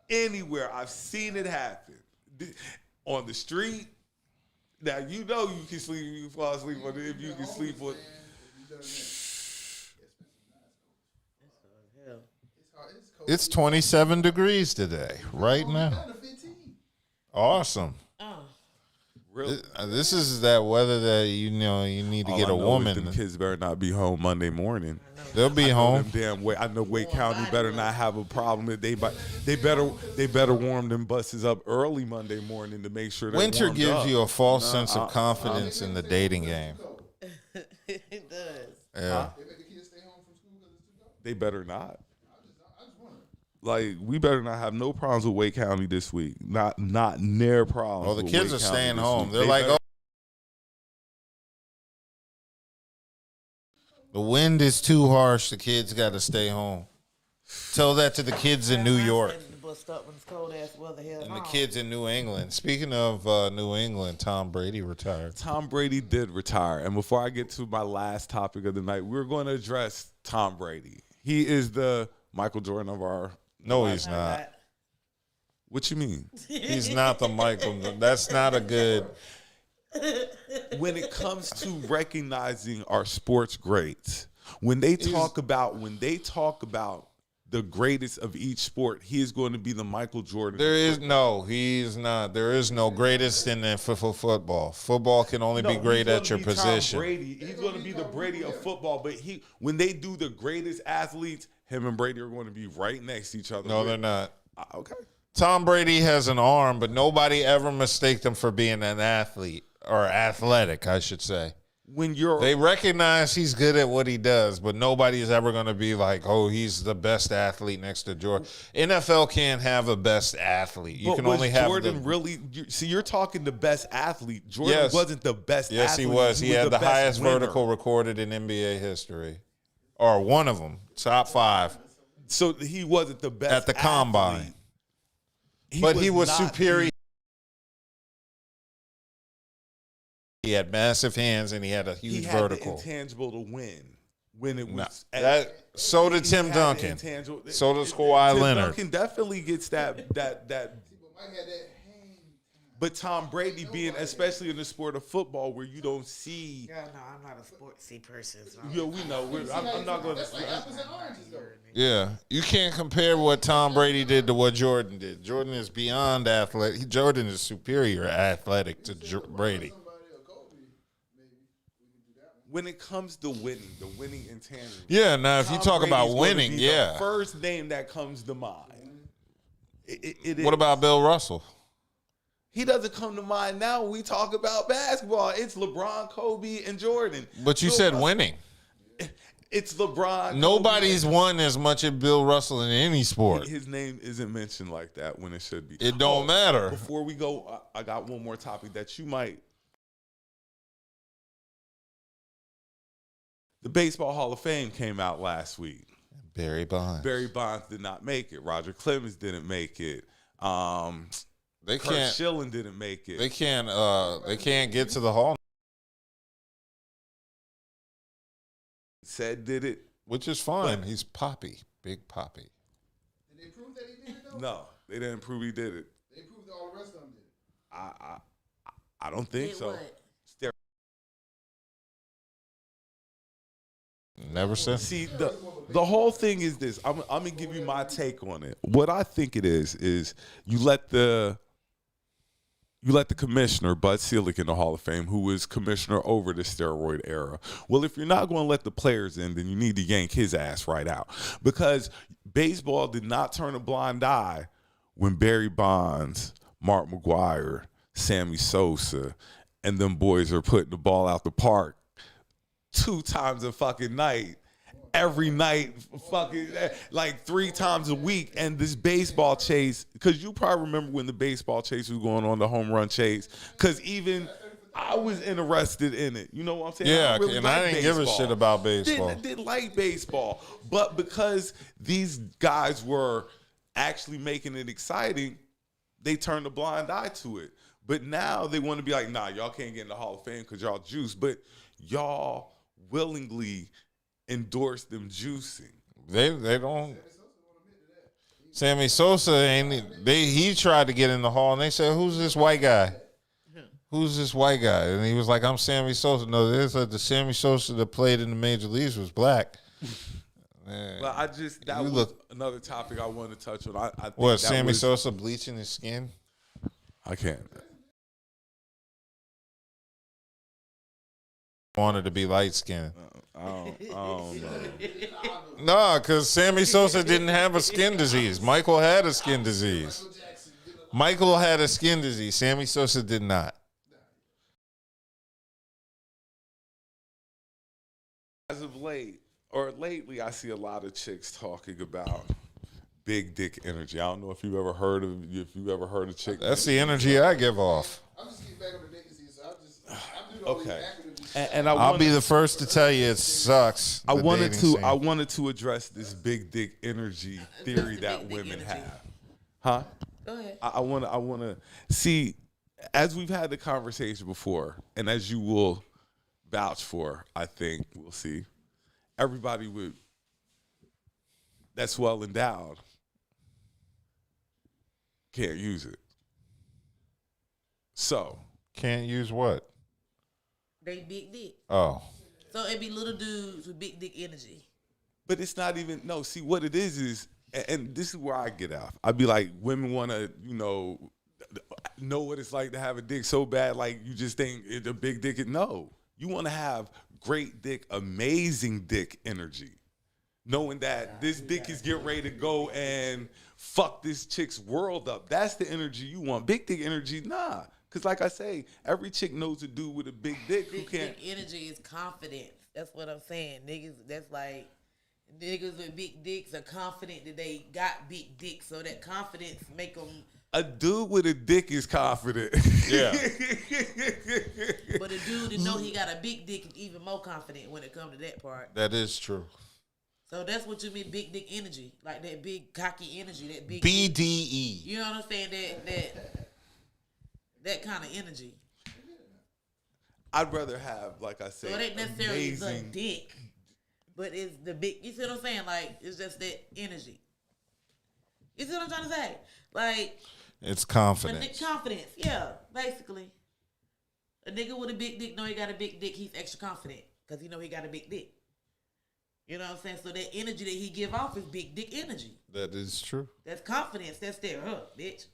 Anywhere. I've seen it happen. On the street. Now, you know you can sleep, you fall asleep on it if you can sleep on. It's 27 degrees today, right now. Awesome. Really? This is that weather that you need to All get I a know is woman. them kids better not be home Monday morning. They'll be home. I know Wake County better not have a problem. They better warm them buses up early Monday morning to make sure they're Winter warmed gives up. you a false sense of confidence in the dating game. It does. Yeah. They better not. Like, we better not have no problems with Wake County this week. Not near problems. Well, the with kids Wake are County staying this home. week. They're They like, better- the wind is too harsh. The kids got to stay home. Tell that to the kids in New York Bust up when it's cold ass weather here. and the kids in New England. Speaking of New England, Tom Brady retired. Tom Brady did retire. And before I get to my last topic of the night, we're going to address Tom Brady. He is the Michael Jordan of our... No, he's not. What you mean? He's not the Michael. That's not a good. When it comes to recognizing our sports greats, when they talk about the greatest of each sport, he is going to be the Michael Jordan. He's not. There is no greatest in football. Football can only be great at your position. Tom Brady. He's going to be the Brady of football, but when they do the greatest athletes, him and Brady are going to be right next to each other. No, they're not. Okay. Tom Brady has an arm, but nobody ever mistaked him for being an athlete or athletic, I should say. They recognize he's good at what he does, but nobody's ever going to be like, oh, he's the best athlete next to Jordan. NFL can't have a best athlete. You can only have Jordan really. You're talking the best athlete. Jordan wasn't the best athlete. Yes, he was. He had the highest winner. vertical recorded in NBA history. Or one of them. Top 5. So he wasn't the best at the combine. But he was superior. He had massive hands and he had a huge vertical. The intangible to win. When it was so did Tim Duncan. So does Kawhi Leonard. Duncan definitely gets that. But Tom Brady being, especially in the sport of football, where you don't see. Yeah, no, I'm not a sportsy person. So Yeah, we know. I'm not going to. Yeah, you can't compare what Tom Brady did to what Jordan did. Jordan is beyond athletic. Jordan is superior athletic to Brady. When it comes to winning, the winning intangible. Yeah, now if you talk about winning, the first name that comes to mind. What about Bill Russell? He doesn't come to mind now when we talk about basketball. It's LeBron, Kobe, and Jordan. But you said winning. It's LeBron. Nobody's won as much as Bill Russell in any sport. His name isn't mentioned like that when it should be. It don't matter. Before we go, I got one more topic that you might. The Baseball Hall of Fame came out last week. Barry Bonds. Barry Bonds did not make it. Roger Clemens didn't make it. They Kurt can't. Schilling didn't make it. They can't. They can't get to the hall. Said did it, which is fine. He's Poppy, Big Poppy. Did they prove that he did it though? No, they didn't prove he did it. They proved that all the rest of them did it. I don't think so. Never said. See, the whole thing is this. I'm gonna give you my take on it. What I think it is you let the commissioner, Bud Selig, in the Hall of Fame, who was commissioner over the steroid era. Well, if you're not going to let the players in, then you need to yank his ass right out. Because baseball did not turn a blind eye when Barry Bonds, Mark McGwire, Sammy Sosa, and them boys are putting the ball out the park 2 times a fucking night. Every night, fucking like 3 times a week, and this baseball chase. Because you probably remember when the baseball chase was going on, the home run chase. Because even I was interested in it. You know what I'm saying? Yeah, I didn't give a shit about baseball. Didn't like baseball, but because these guys were actually making it exciting, they turned a blind eye to it. But now they want to be like, nah, y'all can't get in the Hall of Fame because y'all juice. But y'all willingly endorse them juicing. They don't. Sammy Sosa he tried to get in the hall and they said, "Who's this white guy? Who's this white guy?" And he was like, "I'm Sammy Sosa." No, the Sammy Sosa that played in the major leagues was black. Man. But that was another topic I wanted to touch on. I think what, Sammy Sosa bleaching his skin? I can't. Wanted to be light skinned. I don't know. No, because Sammy Sosa didn't have a skin disease. Michael had a skin disease. Michael had a skin disease. Sammy Sosa did not. As of late, or lately, I see a lot of chicks talking about big dick energy. I don't know if you ever heard of chick. That's the energy I give off. I'm just getting back on the dick disease, so I do Okay. And I'll be the first to tell you it sucks. I wanted to address this big dick energy theory that women have. Huh? Go ahead. I want to see, as we've had the conversation before, and as you will vouch for, I think we'll see. Everybody that's well endowed can't use it. So Can't use what? They big dick. Oh. So it be little dudes with big dick energy. but it's not even see what it is, and this is where I get off. I'd be like, women want to, know what it's like to have a dick so bad, like you just think it's a big dick. No, you want to have great dick, amazing dick energy, knowing that this dick is getting ready to go and fuck this chick's world up. That's the energy you want. Big dick energy, nah. Because like I say, every chick knows a dude with a big dick who can't. Big energy is confidence. That's what I'm saying. Niggas, that's like, niggas with big dicks are confident that they got big dicks. So that confidence make them. A dude with a dick is confident. Yeah. But a dude that know he got a big dick is even more confident when it comes to that part. That is true. So that's what you mean, big dick energy. Like that big cocky energy, that big B.D.E. You know what I'm saying? That kind of energy. I'd rather have, like I said, So it ain't necessarily the amazing dick, but it's the big. You see what I'm saying? Like it's just that energy. You see what I'm trying to say? Like It's a confidence. confidence, yeah, basically. A nigga with a big dick know he got a big dick. He's extra confident because he know he got a big dick. You know what I'm saying? So that energy that he give off is big dick energy. That is true. That's confidence. That's there, bitch.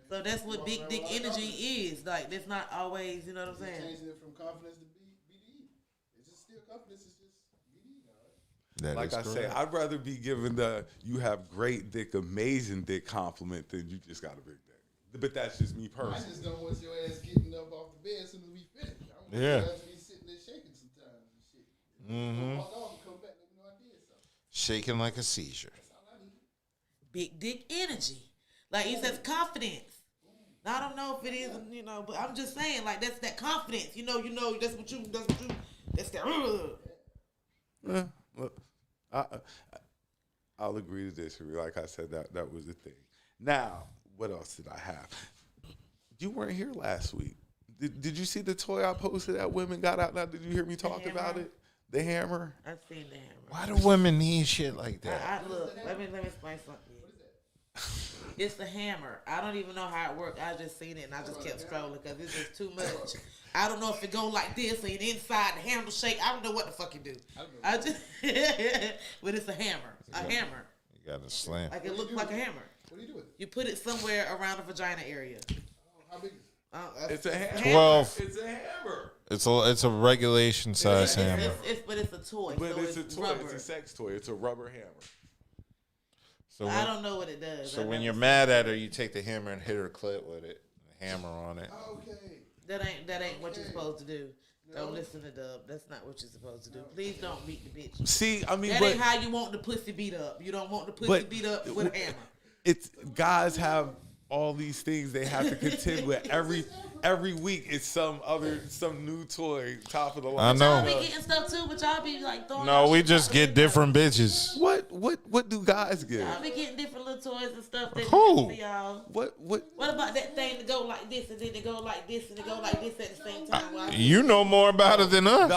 So that's what big dick energy is. Like, that's not always, you know what I'm saying? Changing it from confidence to BDE. It's just still confidence. It's just BDE now, right? That like is I say, correct. I'd rather be given the you have great dick, amazing dick compliment than you just got a big dick. But that's just me I personally. just don't want your ass getting up off the bed as soon as we finish. I want Yeah. your ass to be sitting there shaking sometimes and shit. Mm-hmm. Walk off and come back, let me know I did something. Shaking like a seizure. That's all I need. Big dick energy. Like, he says confidence. Now, I don't know if it is, but I'm just saying, like, that's that confidence. That's what you, that's that. Yeah, well, I'll agree to disagree. Like I said, that was the thing. Now, what else did I have? You weren't here last week. Did you see the toy I posted that women got out? Now, did you hear me talk about it? The hammer. I've seen the hammer. Why do women need shit like that? Look, let me explain something. It's the hammer. I don't even know how it works. I just seen it and I just kept scrolling because it's just too much. I don't know if it go like this and inside the handle shake. I don't know what the fuck it do. But it's a hammer. A hammer. You got to slam. Like it looks like a hammer. What do you do with it? You put it somewhere around the vagina area. How big is it? It's a hammer. 12. It's a hammer. It's a regulation size hammer. But it's a toy. But so it's a toy. Rubber. It's a sex toy. It's a rubber hammer. So I don't know what it does. So I when never you're seen mad it. at her, you take the hammer and hit her clit with it. The hammer on it. Okay. That ain't what you're supposed to do. Don't listen to Dub. That's not what you're supposed to do. Please don't beat the bitch. See, I mean, That but ain't how you want the pussy beat up. You don't want the pussy But- beat up with a hammer. it's guys have all these things they have to contend with every week. It's some new toy top of the line. I know. Y'all be getting stuff too, but y'all be like throwing. No, out we shit just out get there. different bitches. What do guys get? Y'all be getting different little toys and stuff that Who? for y'all. What What about that thing to go like this and then to go like this and to go like this at the same time? While You know more about it than us.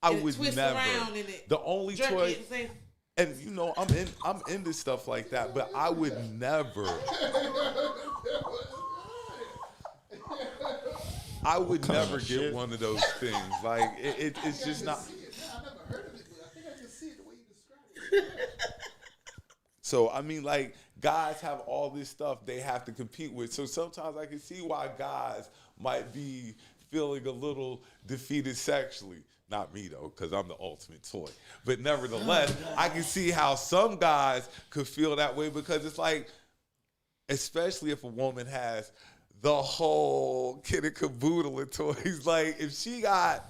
I And it would twists never. around and it The only jerk toy, it and say, and you know, I'm into stuff like that, but I would never. I would never get one of those things. Like it's just not. I never heard of it, but I think I can see it the way you describe it. So I mean, like guys have all this stuff they have to compete with. So sometimes I can see why guys might be feeling a little defeated sexually. Not me though, because I'm the ultimate toy. But nevertheless, I can see how some guys could feel that way because it's like, especially if a woman has the whole kit and caboodle of toys. Like if she got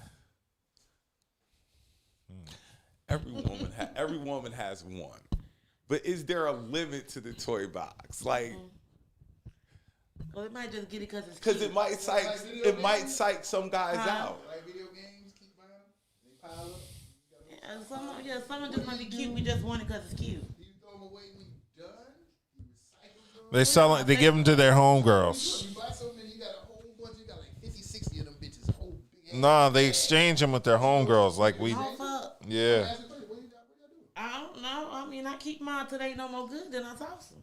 every woman has one. But is there a limit to the toy box? Like, well, it might just get it because it's cute. because it might psych some guys out. Like video games, keep buying them. They pile up. Some of them just might be cute. We just want it because it's cute. You throw them away when you're done. You recycle them. They give them to their homegirls. You buy so many, you got a whole bunch. You got like 50, 60 of them bitches. A whole big ass. Nah, they exchange them with their homegirls. Like we, Oh, fuck. yeah. I don't know. I mean, I keep mine till they no more good, then I toss them.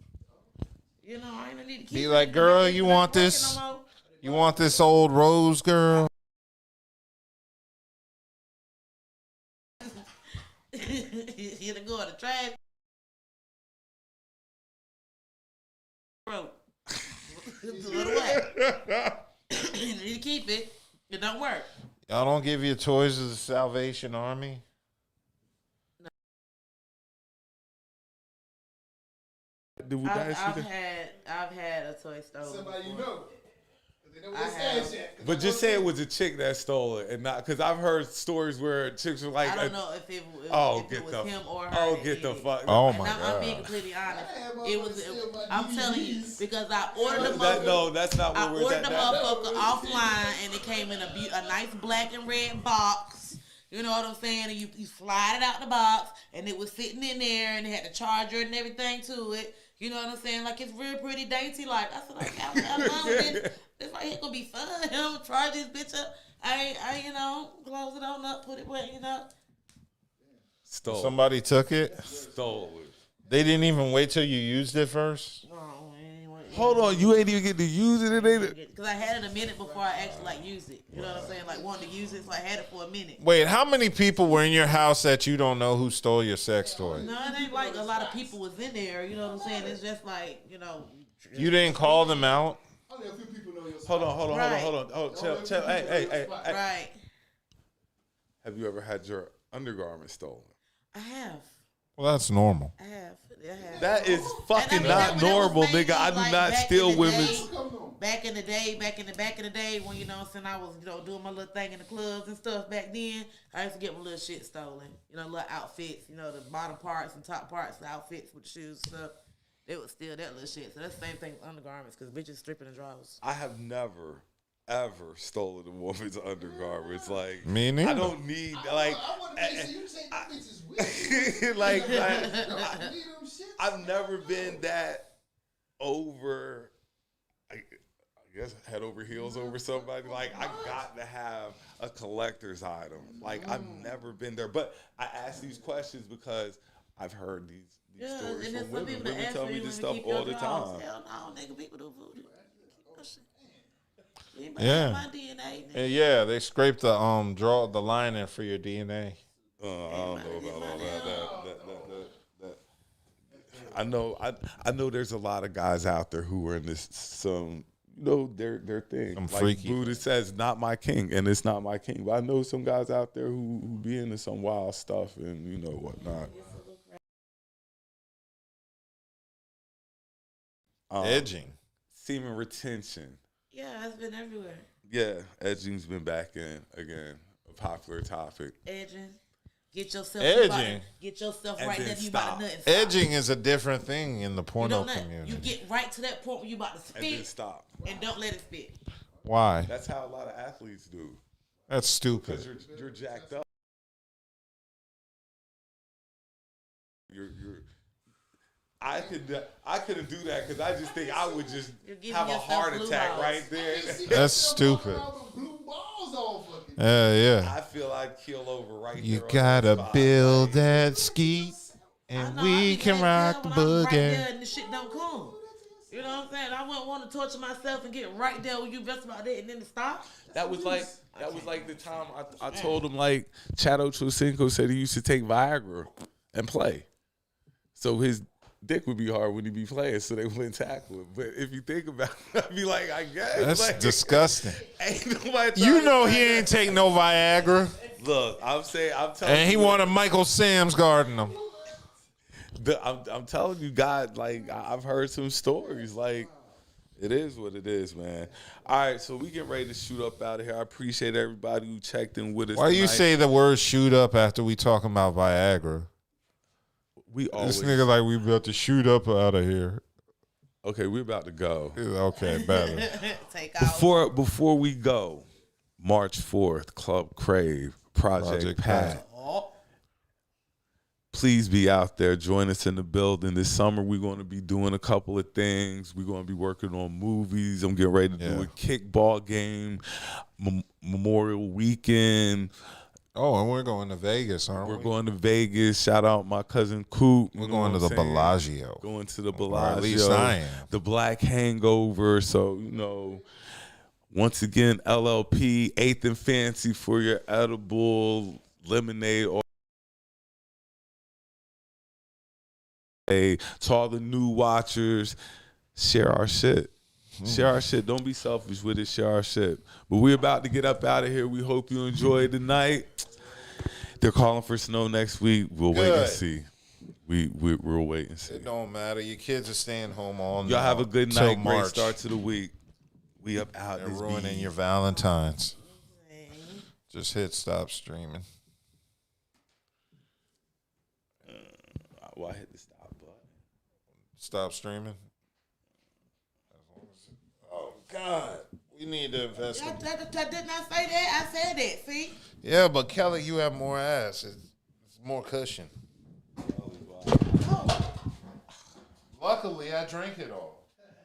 You know, I ain't need to keep Be it. like, girl, If you it want ain't working this? no more, You want this old rose, girl? you to go in the trash. Bro, throw it away. You need to keep it. It don't work. Y'all don't give your toys to the Salvation Army? I've had a toy stolen. Somebody you before. know. 'Cause they know where they stash at. But just say it was a chick that stole it, and not because I've heard stories where chicks were like, I don't know if it was him or her. oh, that get the did it. fuck. Oh And my I'm being God. completely honest. I had It was. motherfuckers steal my I'm telling you DVDs. because I ordered the No, that's not I where we're ordered at. the motherfucker offline, and it came in a nice black and red box. You know what I'm saying? And you slide it out the box, and it was sitting in there, and it had the charger and everything to it. You know what I'm saying? Like it's real pretty dainty. Like I said, like I'm this right here gonna be fun. I'm gonna charge this bitch up. I you know, close it on up, put it where you know. Stole. Somebody took it? Stole it. They didn't even wait till you used it first? No, anyway. Hold on, you ain't even get to use it. It ain't. Because I had it a minute before I actually like used it. You know what I'm saying? Like wanted to use it, so I had it for a minute. Wait, how many people were in your house that you don't know who stole your sex toy? No, it ain't like a lot of people was in there. You know what I'm saying? It's just like, you know. You didn't call them out? Only a few people know your Hold on. Right. Oh, tell. Hey. Right. Have you ever had your undergarment stolen? I have. Well, that's normal. I have. That is And fucking I mean, not that was normal, mainly, nigga. I do like, not back steal in the women's. day, back in the day when, you know what I'm saying, I was, you know, doing my little thing in the clubs and stuff back then, I used to get my little shit stolen. You know, little outfits, you know, the bottom parts and top parts, the outfits with the shoes and stuff. They would steal that little shit. So that's the same thing with undergarments, because bitches stripping the drawers. I have never, ever stolen a woman's undergarments. Like, Me neither. I don't need, like, I want to say you say that bitch is weird. like, You need them shit. I've never been that over, I guess, head over heels over somebody. Like, I got to have a collector's item. Like, I've never been there. But I ask these questions because I've heard these stories and from then some women. people that Women ask tell for me you this when stuff you keep your all the drawers. time. Hell no, nigga, people do voodoo. Keep your shit. Yeah. My DNA, And yeah, they scraped the the lining for your DNA. I don't know about all that. I know there's a lot of guys out there who are in this their thing. Some like freaky. Buddha says, not my king, and it's not my king. But I know some guys out there who be into some wild stuff and you know whatnot. Edging. Semen retention. Yeah, it's been everywhere. Yeah, edging's been back in again, a popular topic. Edging. Get yourself Edging? Get yourself And right then there. You stop. about to nut and stop. Edging is a different thing in the You porno don't nut. community. You get right to that point where you about to And then spit stop. and don't let it spit. Why? That's how a lot of athletes do. That's stupid. Because you're jacked up. I couldn't do that because I just think I would just You're giving have a yourself heart blue attack balls. right there. That's stupid. Blue balls all fucking Yeah. I feel I'd keel over right You there. gotta build that skeet, and we can rock the when I'm right there boogie. and the shit don't come. You know what I'm saying? I wouldn't want to torture myself and get right there when you just about it and then it stop. That was like the time I told him like Chad Ochocinco said he used to take Viagra and play. So his dick would be hard when he be playing, so they wouldn't tackle it. But if you think about it, I'd be like, I guess. That's like, disgusting. Ain't nobody You trying know to- he ain't take no Viagra, Look, I'm telling and he you. wanted Michael Sam's guarding him. I'm telling you, God, like I've heard some stories. Like it is what it is, man. All right, so we get ready to shoot up out of here. I appreciate everybody who checked in with us. Why you tonight. say the word "shoot up" after we talking about Viagra? We always This nigga like we about to shoot up out of here. okay? We're about to go. Okay, better. Take out. Before we go, March 4th, Club Crave, Project Pat. Please be out there. Join us in the building. This summer, we're going to be doing a couple of things. We're going to be working on movies. I'm getting ready to do a kickball game, Memorial Weekend. Oh, and we're going to Vegas, aren't we? We're going to Vegas. Shout out my cousin Coop. We're going to the Bellagio. Going to the Or Bellagio. at least I am. The Black Hangover. So, once again, LLP, 8th and Fancy for your edible lemonade. To all the new watchers, share our shit. Share our shit. Don't be selfish with it. Share our shit. But we're about to get up out of here. We hope you enjoyed the night. They're calling for snow next week. We'll wait and see. We'll wait and see. It don't matter. Your kids are staying home all night. Y'all have a good till night. Great March. start to the week. We up out. They're this ruining beat. your Valentine's. Just hit stop streaming. Why hit the stop button? Stop streaming. Oh God, we need to invest. I did not say that. I said that. See? Yeah, but Kelly, you have more ass. It's more cushion. Luckily, I drank it all.